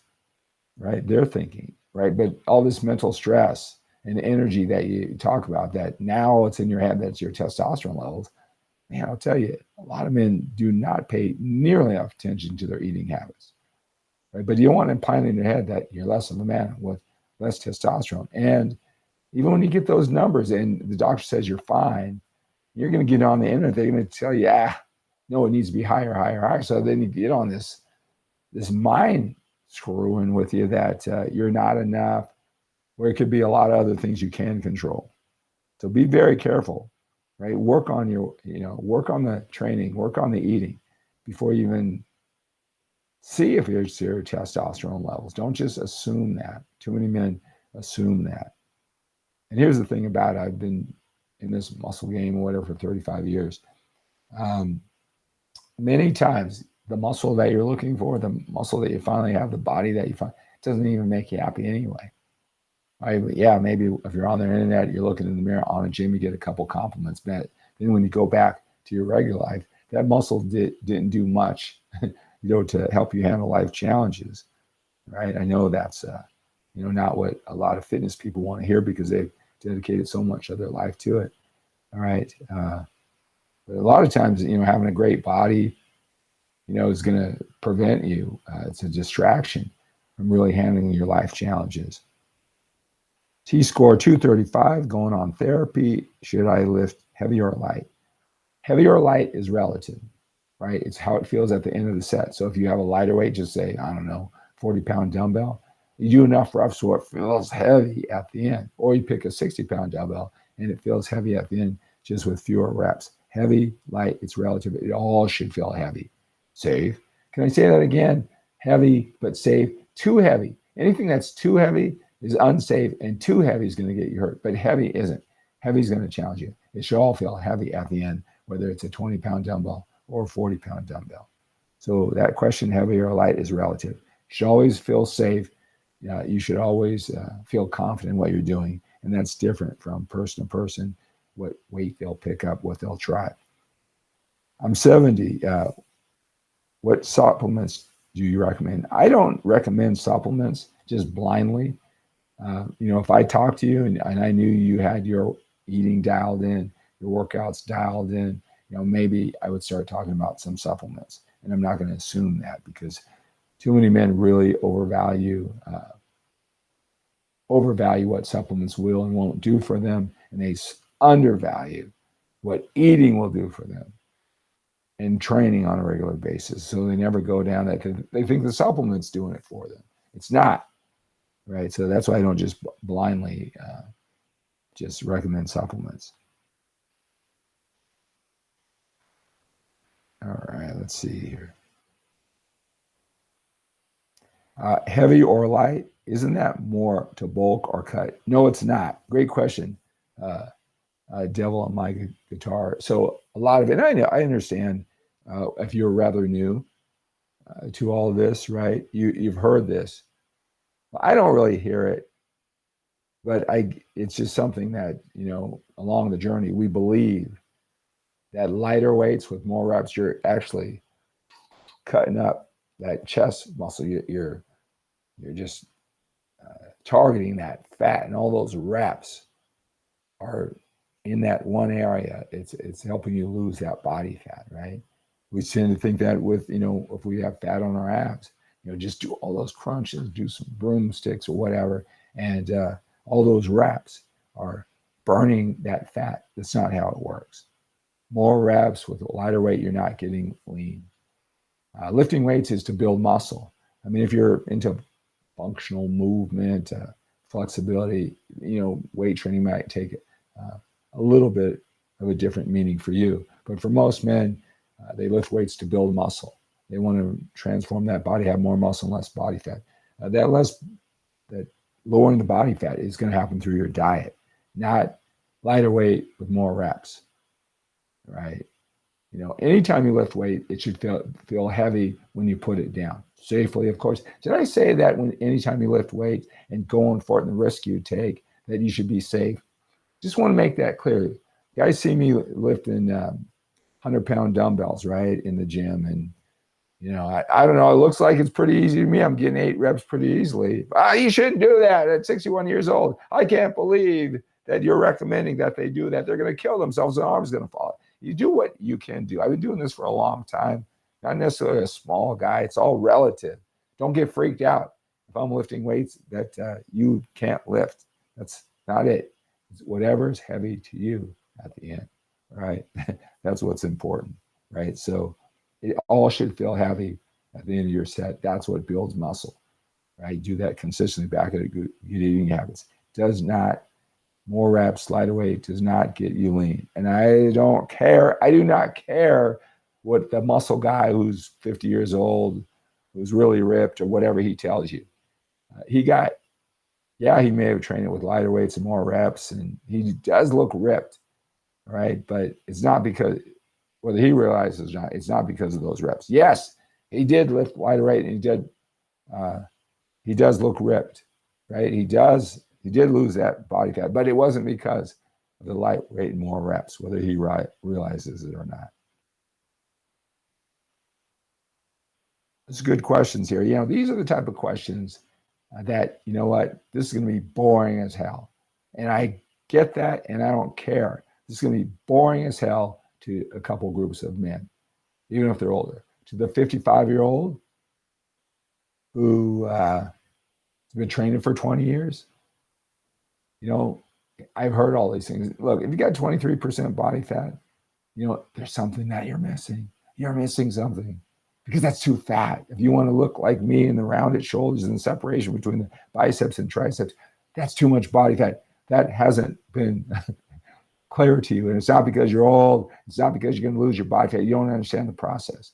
Right? They're thinking, right? But all this mental stress and energy that you talk about, that now it's in your head, that's your testosterone levels. Man, I'll tell you, a lot of men do not pay nearly enough attention to their eating habits. Right? But you don't want to implant in your head that you're less of a man with less testosterone. And even when you get those numbers and the doctor says you're fine, you're going to get on the internet. They're going to tell you, no, it needs to be higher. So then you get on this mind screwing with you that you're not enough, where it could be a lot of other things you can control. So be very careful, right? Work on work on the training, work on the eating before you even see if it's your testosterone levels. Don't just assume that. Too many men assume that. And here's the thing about it. I've been in this muscle game or whatever for 35 years. Many times the muscle that you're looking for, the muscle that you finally have, the body that you find, doesn't even make you happy anyway. Right? But yeah, maybe if you're on the internet, you're looking in the mirror on a gym, you get a couple compliments. But then when you go back to your regular life, that muscle didn't do much, to help you handle life challenges. Right? I know that's not what a lot of fitness people want to hear because they've dedicated so much of their life to it. All right. But a lot of times, having a great body, is going to prevent you. It's a distraction from really handling your life challenges. T-score 235, going on therapy. Should I lift heavy or light? Heavy or light is relative, right? It's how it feels at the end of the set. So if you have a lighter weight, just say, 40-pound dumbbell. You do enough reps so it feels heavy at the end. Or you pick a 60-pound dumbbell and it feels heavy at the end just with fewer reps. Heavy, light, it's relative. It all should feel heavy. Safe. Can I say that again? Heavy, but safe. Too heavy. Anything that's too heavy is unsafe, and too heavy is going to get you hurt. But heavy isn't. Heavy is going to challenge you. It should all feel heavy at the end, whether it's a 20-pound dumbbell or a 40-pound dumbbell. So that question, heavy or light, is relative. You should always feel safe. You should always feel confident in what you're doing. And that's different from person to person, what weight they'll pick up, what they'll try. I'm 70. What supplements do you recommend? I don't recommend supplements just blindly. If I talked to you and I knew you had your eating dialed in, your workouts dialed in, maybe I would start talking about some supplements. And I'm not going to assume that because too many men really overvalue what supplements will and won't do for them, and they undervalue what eating will do for them. and training on a regular basis. So they never go down that because they think the supplement's doing it for them. It's not, right? So that's why I don't just blindly just recommend supplements. All right, let's see here. Heavy or light, isn't that more to bulk or cut? No, it's not. Great question, Devil on my guitar. So a lot of it, I understand if you're rather new to all of this, right? You've heard this. I don't really hear it, but it's just something that, along the journey, we believe that lighter weights with more reps, you're actually cutting up that chest muscle. You're just targeting that fat, and all those reps are in that one area. It's helping you lose that body fat, right? We tend to think that with, if we have fat on our abs, just do all those crunches, do some broomsticks or whatever, and all those reps are burning that fat. That's not how it works. More reps with a lighter weight, you're not getting lean. Lifting weights is to build muscle. I mean, if you're into functional movement, flexibility, weight training might take a little bit of a different meaning for you. But for most men, they lift weights to build muscle. They want to transform that body, have more muscle and less body fat. That lowering the body fat is going to happen through your diet, not lighter weight with more reps, right? Anytime you lift weight, it should feel heavy when you put it down safely, of course. Did I say that anytime you lift weight and going for it and the risk you take, that you should be safe? Just want to make that clear. You guys see me lifting 100-pound dumbbells, right, in the gym, and I don't know. It looks like it's pretty easy to me. I'm getting 8 reps pretty easily. You shouldn't do that at 61 years old. I can't believe that you're recommending that they do that. They're going to kill themselves. Their arm's going to fall. You do what you can do. I've been doing this for a long time. Not necessarily a small guy. It's all relative. Don't get freaked out if I'm lifting weights that you can't lift. That's not it. It's whatever's heavy to you at the end, right? That's what's important, right? So it all should feel heavy at the end of your set. That's what builds muscle, right? Do that consistently back at good eating habits. Does not, more reps, lighter weight does not get you lean. And I don't care. I do not care what the muscle guy who's 50 years old, who's really ripped or whatever he tells you. He may have trained it with lighter weights and more reps, and he does look ripped, right? But it's not because, whether he realizes or not, it's not because of those reps. Yes, he did lift lighter weight, and he does look ripped, right? He did lose that body fat, but it wasn't because of the light weight and more reps, whether he realizes it or not. It's good questions here. These are the type of questions that, this is going to be boring as hell. And I get that, and I don't care. This is going to be boring as hell to a couple groups of men, even if they're older. To the 55-year-old who has been training for 20 years, I've heard all these things. Look, if you got 23% body fat, there's something that you're missing. You're missing something because that's too fat. If you want to look like me in the rounded shoulders and the separation between the biceps and triceps, that's too much body fat. That hasn't been clear to you. And it's not because you're old. It's not because you're going to lose your body fat. You don't understand the process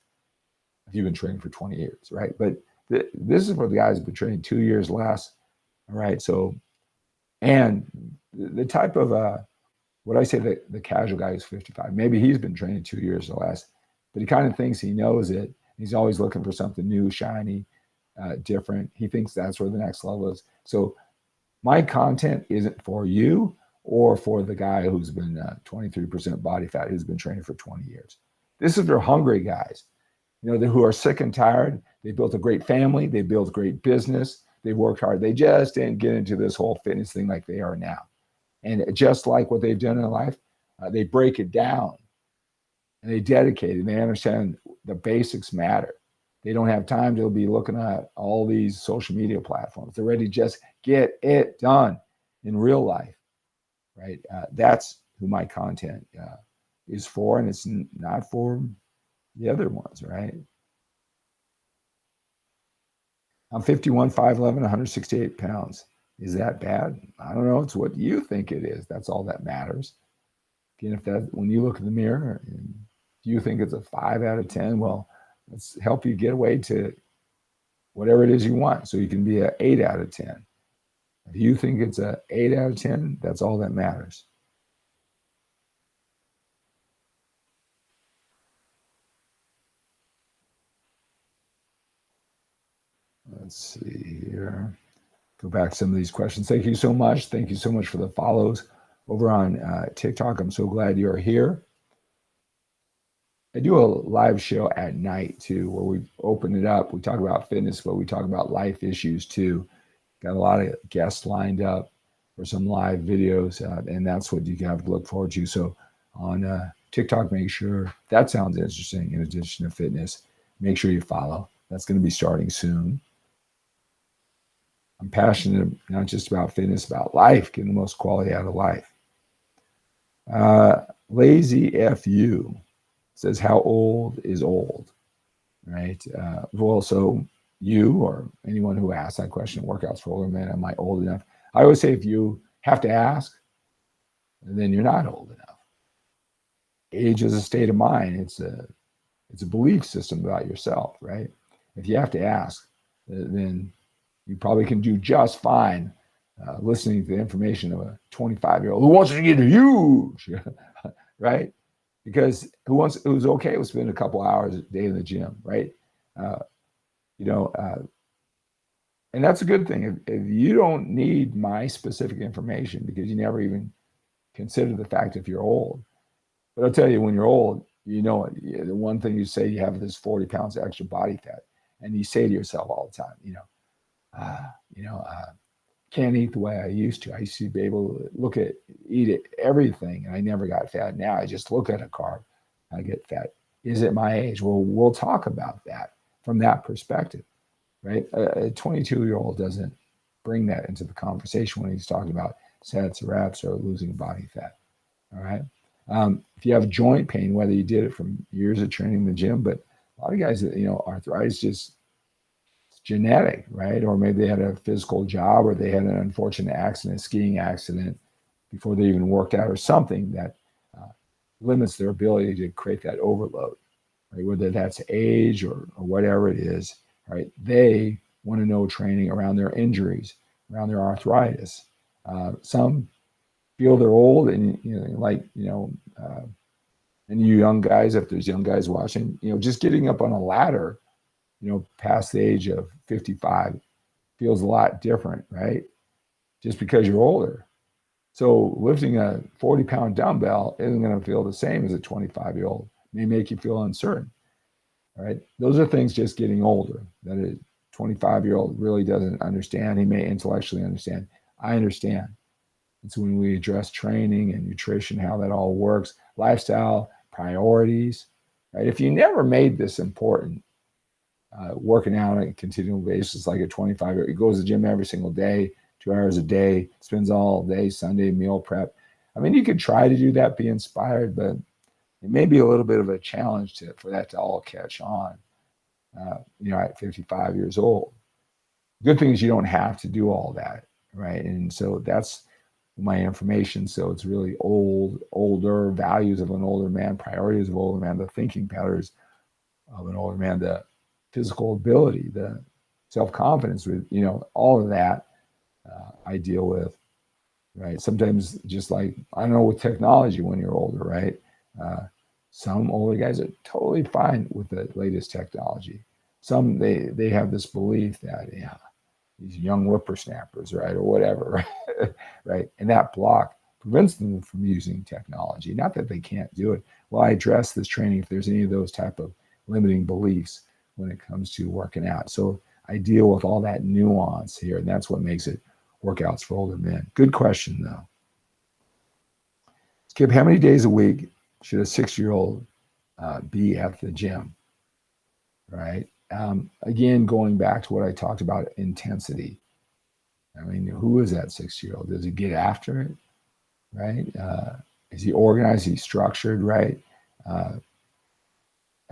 if you've been training for 20 years, right? But this is for the guys who've been training 2 years less, all right? So, and the type of, what I say, the casual guy who's 55, maybe he's been training 2 years or less, but he kind of thinks he knows it. He's always looking for something new, shiny, different. He thinks that's where the next level is. So my content isn't for you or for the guy who's been 23% body fat, who's been training for 20 years. This is for hungry guys, who are sick and tired. They built a great family. They built great business. They worked hard. They just didn't get into this whole fitness thing like they are now. And just like what they've done in life, they break it down and they dedicate it. They understand the basics matter. They don't have time to be looking at all these social media platforms. They're ready to just get it done in real life, right? That's who my content is for. And it's not for the other ones, right? I'm 51, 5'11", 168 pounds. Is that bad? I don't know. It's what you think it is. That's all that matters. Again, if that, when you look in the mirror and you think it's a 5 out of 10, well, let's help you get away to whatever it is you want. So you can be an 8 out of 10. If you think it's an 8 out of 10, that's all that matters. Let's see here. Go back to some of these questions. Thank you so much. Thank you so much for the follows over on TikTok. I'm so glad you're here. I do a live show at night too, where we open it up. We talk about fitness, but we talk about life issues too. Got a lot of guests lined up for some live videos, and that's what you have to look forward to. So on TikTok, make sure that sounds interesting. In addition to fitness, make sure you follow. That's going to be starting soon. I'm passionate not just about fitness, about life, getting the most quality out of life. 𝗪𝗲𝗱𝗲𝗃 says, how old is old, right? Well, so you or anyone who asks that question, workouts for older men, am I old enough? I always say if you have to ask, then you're not old enough. Age is a state of mind. It's a belief system about yourself, right? If you have to ask, then you probably can do just fine listening to the information of a 25-year-old who wants to get huge, right? Because who's okay with spending a couple hours a day in the gym, right? And that's a good thing. If you don't need my specific information because you never even consider the fact if you're old. But I'll tell you, when you're old, you know it. The one thing you say, you have this 40 pounds of extra body fat, and you say to yourself all the time, can't eat the way I used to. I used to be able to eat everything, and I never got fat. Now I just look at a carb, I get fat. Is it my age? Well, we'll talk about that from that perspective, right? A 22-year-old doesn't bring that into the conversation when he's talking about sets or reps or losing body fat, all right? If you have joint pain, whether you did it from years of training in the gym, but a lot of guys, arthritis just genetic, right? Or maybe they had a physical job, or they had an unfortunate accident, a skiing accident before they even worked out, or something that limits their ability to create that overload, right? Whether that's age or whatever it is, right? They want to know training around their injuries, around their arthritis. Some feel they're old, and and you young guys, if there's young guys watching, just getting up on a ladder, past the age of 55 feels a lot different, right? Just because you're older. So lifting a 40-pound dumbbell isn't going to feel the same as a 25-year-old. It may make you feel uncertain, right? Those are things just getting older that a 25-year-old really doesn't understand. He may intellectually understand. I understand. And so when we address training and nutrition, how that all works, lifestyle, priorities, right? If you never made this important, working out on a continual basis, like a 25-year-old, he goes to the gym every single day, 2 hours a day, spends all day, Sunday meal prep. I mean, you could try to do that, be inspired, but it may be a little bit of a challenge for that to all catch on, at 55 years old. Good thing is you don't have to do all that, right? And so that's my information. So it's really older, values of an older man, priorities of an older man, the thinking patterns of an older man, the physical ability, the self-confidence, with all of that I deal with, right? Sometimes, just like, I don't know, with technology, when you're older, right? Some older guys are totally fine with the latest technology. Some, they have this belief that these young whippersnappers, right, or whatever, right? And that block prevents them from using technology. Not that they can't do it. Well, I address this training if there's any of those type of limiting beliefs when it comes to working out. So I deal with all that nuance here, and that's what makes it workouts for older men. Good question, though. Skip, how many days a week should a 6-year-old be at the gym, right? Again, going back to what I talked about, intensity. I mean, who is that 6-year-old? Does he get after it, right? Is he organized? Is he structured, right?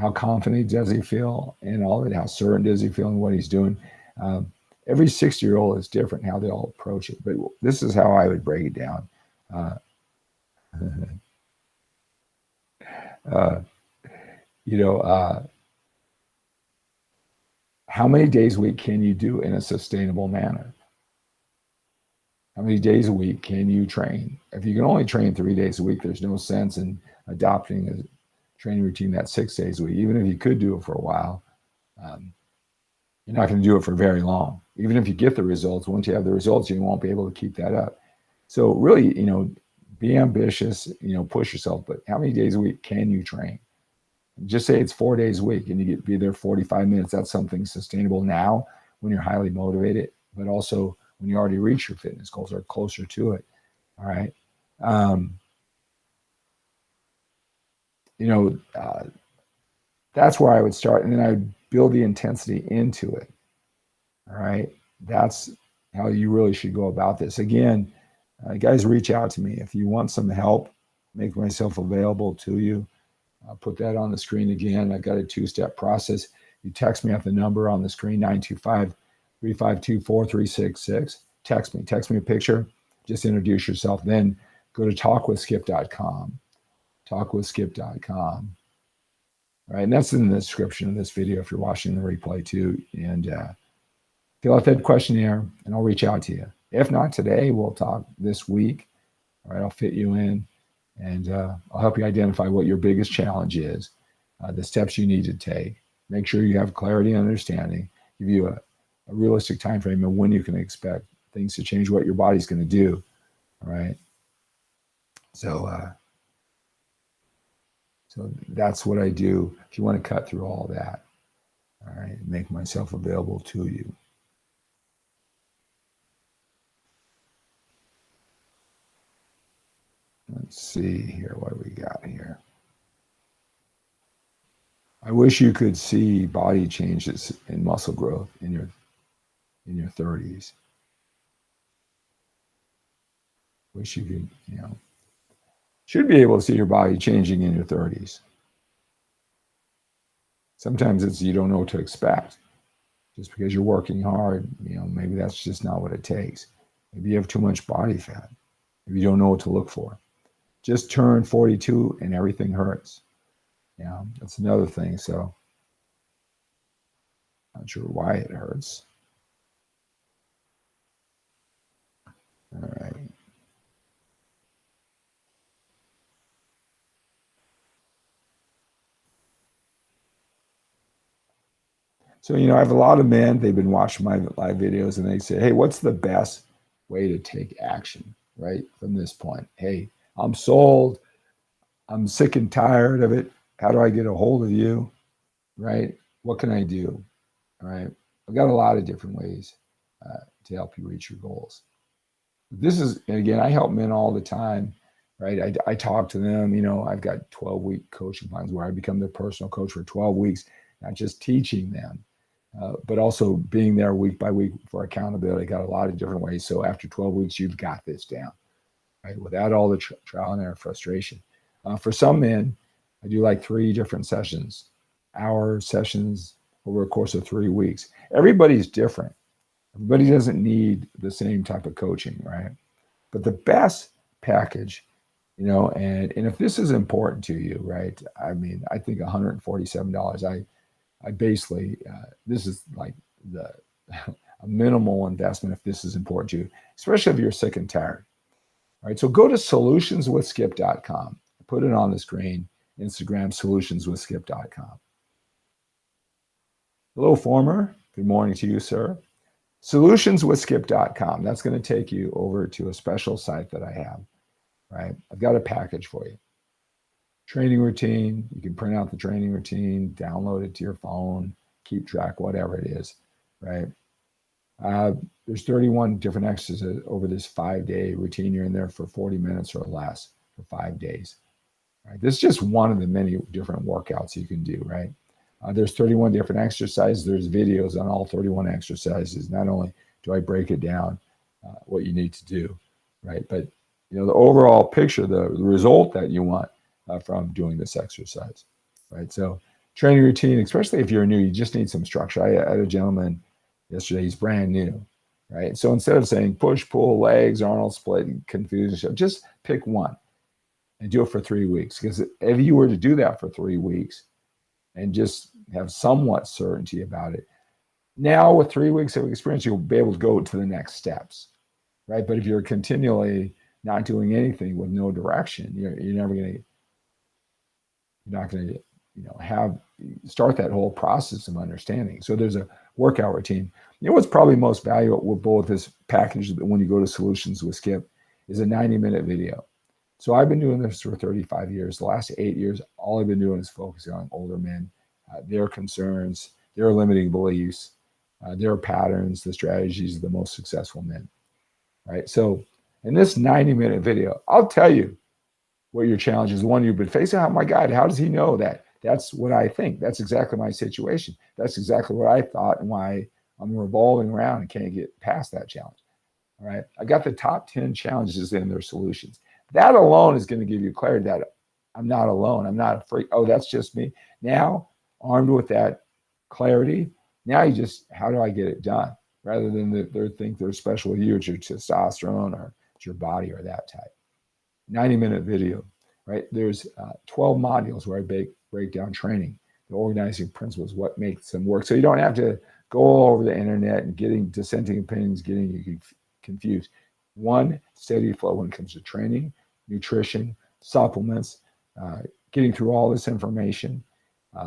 how confident does he feel in all of it? How certain does he feel in what he's doing? Every 60-year-old is different how they all approach it, but this is how I would break it down. Uh, uh, you know, how many days a week can you do in a sustainable manner? How many days a week can you train? If you can only train 3 days a week, there's no sense in adopting a training routine that's 6 days a week. Even if you could do it for a while, you're not going to do it for very long. Even if you get the results, once you have the results, you won't be able to keep that up. So really, be ambitious, push yourself, but how many days a week can you train? Just say it's 4 days a week and you be there 45 minutes. That's something sustainable now when you're highly motivated, but also when you already reach your fitness goals or closer to it. All right. That's where I would start. And then I would build the intensity into it. All right. That's how you really should go about this. Again, guys, reach out to me. If you want some help, make myself available to you. I'll put that on the screen again. I've got a 2-step process. You text me at the number on the screen, 925-352-4366. Text me a picture. Just introduce yourself. Then go to talkwithskip.com. Talkwithskip.com. All right, and that's in the description of this video if you're watching the replay too. And fill out that questionnaire, and I'll reach out to you. If not today, we'll talk this week. All right, I'll fit you in, and I'll help you identify what your biggest challenge is, the steps you need to take. Make sure you have clarity and understanding. Give you a realistic time frame of when you can expect things to change, what your body's going to do. All right. So that's what I do. If you want to cut through all that, all right, make myself available to you. Let's see here. What do we got here? I wish you could see body changes in muscle growth in your 30s. Wish you could, should be able to see your body changing in your 30s. Sometimes it's you don't know what to expect. Just because you're working hard, maybe that's just not what it takes. Maybe you have too much body fat. Maybe you don't know what to look for. Just turn 42 and everything hurts. Yeah, that's another thing. So, not sure why it hurts. All right. So, I have a lot of men, they've been watching my live videos and they say, hey, what's the best way to take action, right? From this point, hey, I'm sold. I'm sick and tired of it. How do I get a hold of you, right? What can I do, all right? I've got a lot of different ways to help you reach your goals. This is, and again, I help men all the time, right? I talk to them, I've got 12-week coaching plans where I become their personal coach for 12 weeks, not just teaching them, but also being there week by week for accountability. Got a lot of different ways. So after 12 weeks, you've got this down, right? Without all the trial and error frustration. For some men, I do like 3 different sessions, hour sessions over a course of 3 weeks. Everybody's different. Everybody doesn't need the same type of coaching, right? But the best package, and if this is important to you, right? I mean, I think $147. I basically, this is like a minimal investment if this is important to you, especially if you're sick and tired. All right, so go to solutionswithskip.com. Put it on the screen, Instagram, solutionswithskip.com. Hello, former. Good morning to you, sir. Solutionswithskip.com. That's going to take you over to a special site that I have, right? I've got a package for you. Training routine. You can print out the training routine, download it to your phone, keep track, whatever it is, right? There's 31 different exercises over this 5-day routine. You're in there for 40 minutes or less for 5 days. Right? This is just one of the many different workouts you can do, right? There's 31 different exercises. There's videos on all 31 exercises. Not only do I break it down, what you need to do, right? But, the overall picture, the result that you want from doing this exercise, right? So Training routine, especially if you're new, you just need some structure. I had a gentleman yesterday, he's brand new, right? So instead of saying push, pull, legs, Arnold split, confusion, just pick one and do it for 3 weeks. Because if you were to do that for 3 weeks and just have somewhat certainty about it, now with 3 weeks of experience, you'll be able to go to the next steps, right? But if you're continually not doing anything with no direction, you're not going to start that whole process of understanding. So there's a workout routine. What's probably most valuable with both this package when you go to Solutions with Skip is a 90-minute video. So I've been doing this for 35 years. The last 8 years, all I've been doing is focusing on older men, their concerns, their limiting beliefs, their patterns, the strategies of the most successful men, right? So in this 90-minute video, I'll tell you what your challenge is, the one you've been facing. Oh my God, how does he know that? That's what I think. That's exactly my situation. That's exactly what I thought and why I'm revolving around and can't get past that challenge. All right. I got the top 10 challenges and their solutions. That alone is going to give you clarity that I'm not alone. I'm not a freak. Oh, that's just me. Now, armed with that clarity, now you just, how do I get it done? Rather than they think they're special with you, it's your testosterone or it's your body or that type. 90-minute video, right? There's 12 modules where I break down training, the organizing principles, what makes them work. So you don't have to go all over the internet and getting dissenting opinions, getting you confused. One steady flow when it comes to training, nutrition, supplements, getting through all this information,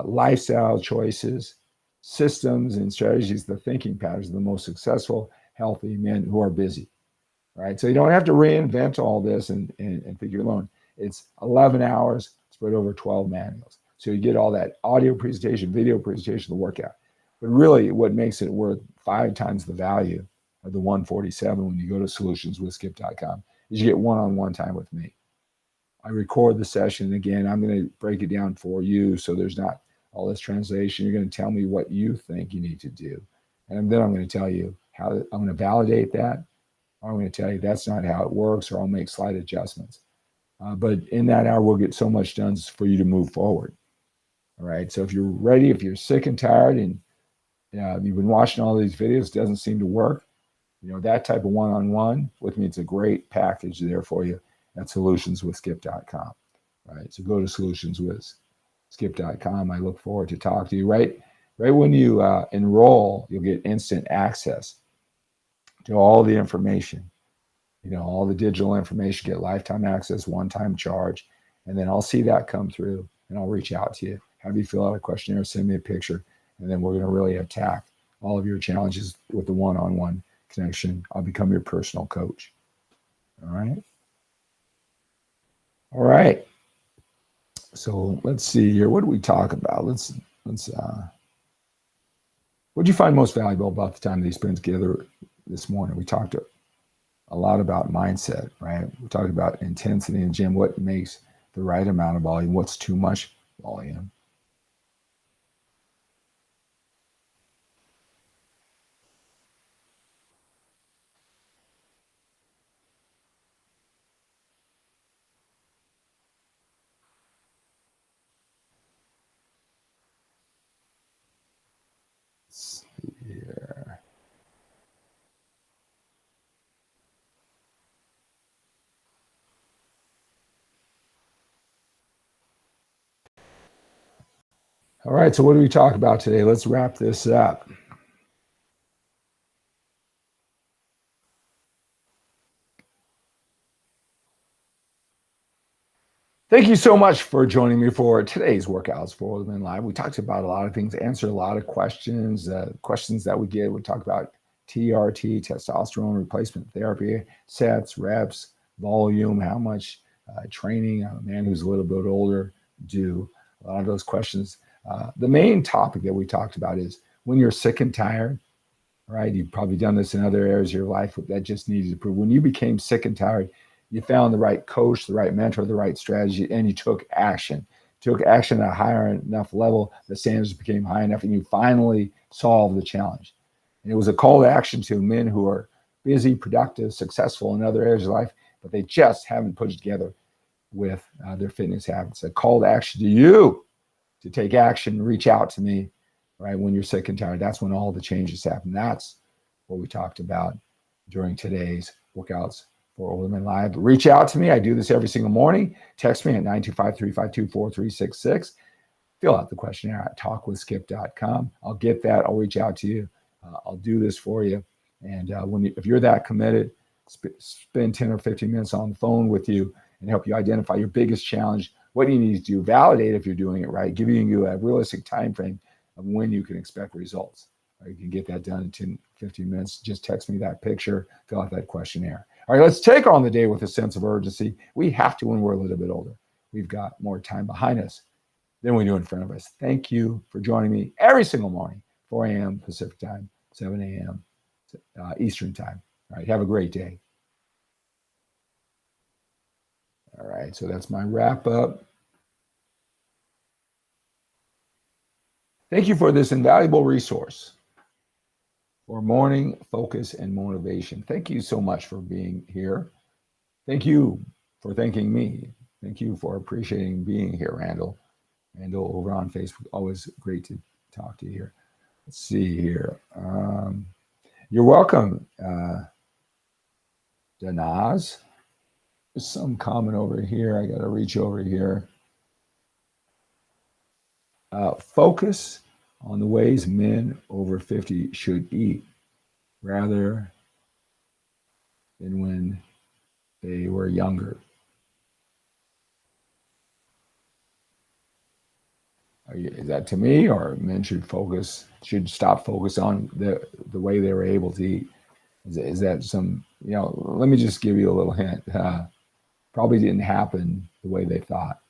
lifestyle choices, systems and strategies, the thinking patterns of the most successful, healthy men who are busy. Right. So you don't have to reinvent all this and figure alone. It's 11 hours spread over 12 manuals. So you get all that audio presentation, video presentation, the workout. But really what makes it worth 5 times the value of the 147 when you go to solutionswithskip.com is you get one-on-one time with me. I record the session. Again, I'm going to break it down for you so there's not all this translation. You're going to tell me what you think you need to do. And then I'm going to tell you how I'm going to validate that. I'm going to tell you that's not how it works, or I'll make slight adjustments. But in that hour, we'll get so much done for you to move forward. All right. So if you're ready, if you're sick and tired and you've been watching all these videos, it doesn't seem to work, that type of one-on-one with me, it's a great package there for you at solutionswithskip.com. Right. So go to solutionswithskip.com. I look forward to talking to you. Right when you enroll, you'll get instant access to all the information, all the digital information, get lifetime access, one-time charge, and then I'll see that come through and I'll reach out to you, have you fill out a questionnaire, send me a picture, and then we're going to really attack all of your challenges with the one-on-one connection. I'll become your personal coach. All right. All right. So let's see here. What do we talk about? Let's what do you find most valuable about the time that you spent together this morning? We talked a lot about mindset, right? We talked about intensity in the gym, what makes the right amount of volume, what's too much volume. Let's see here. All right, so what do we talk about today? Let's wrap this up. Thank you so much for joining me for today's Workouts for Older Men Live. We talked about a lot of things, answered a lot of questions, questions that we get. We talked about TRT, testosterone replacement therapy, sets, reps, volume, how much training a man who's a little bit older do. A lot of those questions. The main topic that we talked about is when you're sick and tired, right? You've probably done this in other areas of your life that just needed to prove. When you became sick and tired, you found the right coach, the right mentor, the right strategy, and you took action. Took action at a higher enough level, the standards became high enough, and you finally solved the challenge. And it was a call to action to men who are busy, productive, successful in other areas of life, but they just haven't put it together with their fitness habits. A call to action to you to take action, reach out to me, right? When you're sick and tired, that's when all the changes happen. That's what we talked about during today's workouts for older men live. Reach out to me. I do this every single morning. Text me at 925-352-4366. Fill out the questionnaire at talkwithskip.com. I'll get that. I'll reach out to you. I'll do this for you. And if you're that committed, spend 10 or 15 minutes on the phone with you and help you identify your biggest challenge, what you need to do, validate if you're doing it right, giving you a realistic time frame of when you can expect results. You can get that done in 10, 15 minutes. Just text me that picture, fill out that questionnaire. All right, let's take on the day with a sense of urgency. We have to when we're a little bit older. We've got more time behind us than we do in front of us. Thank you for joining me every single morning, 4 a.m. Pacific time, 7 a.m. Eastern time. All right, have a great day. All right, so that's my wrap up. Thank you for this invaluable resource for morning focus and motivation. Thank you so much for being here. Thank you for thanking me. Thank you for appreciating being here, Randall. Randall over on Facebook. Always great to talk to you here. Let's see here. You're welcome, Danaz. There's some comment over here. I got to reach over here. Focus on the ways men over 50 should eat rather than when they were younger. Is that to me, or men should stop focus on the way they were able to eat? Is that some, let me just give you a little hint. Probably didn't happen the way they thought.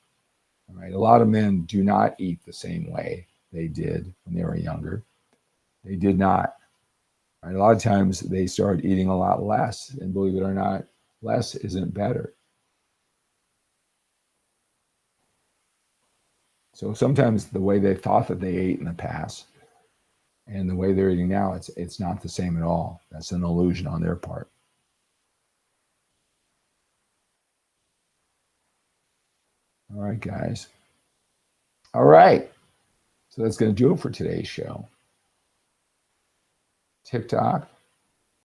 All right. A lot of men do not eat the same way they did when they were younger. They did not. Right? A lot of times they started eating a lot less, and believe it or not, less isn't better. So sometimes the way they thought that they ate in the past and the way they're eating now, it's not the same at all. That's an illusion on their part. All right, guys. All right. So that's going to do it for today's show. TikTok,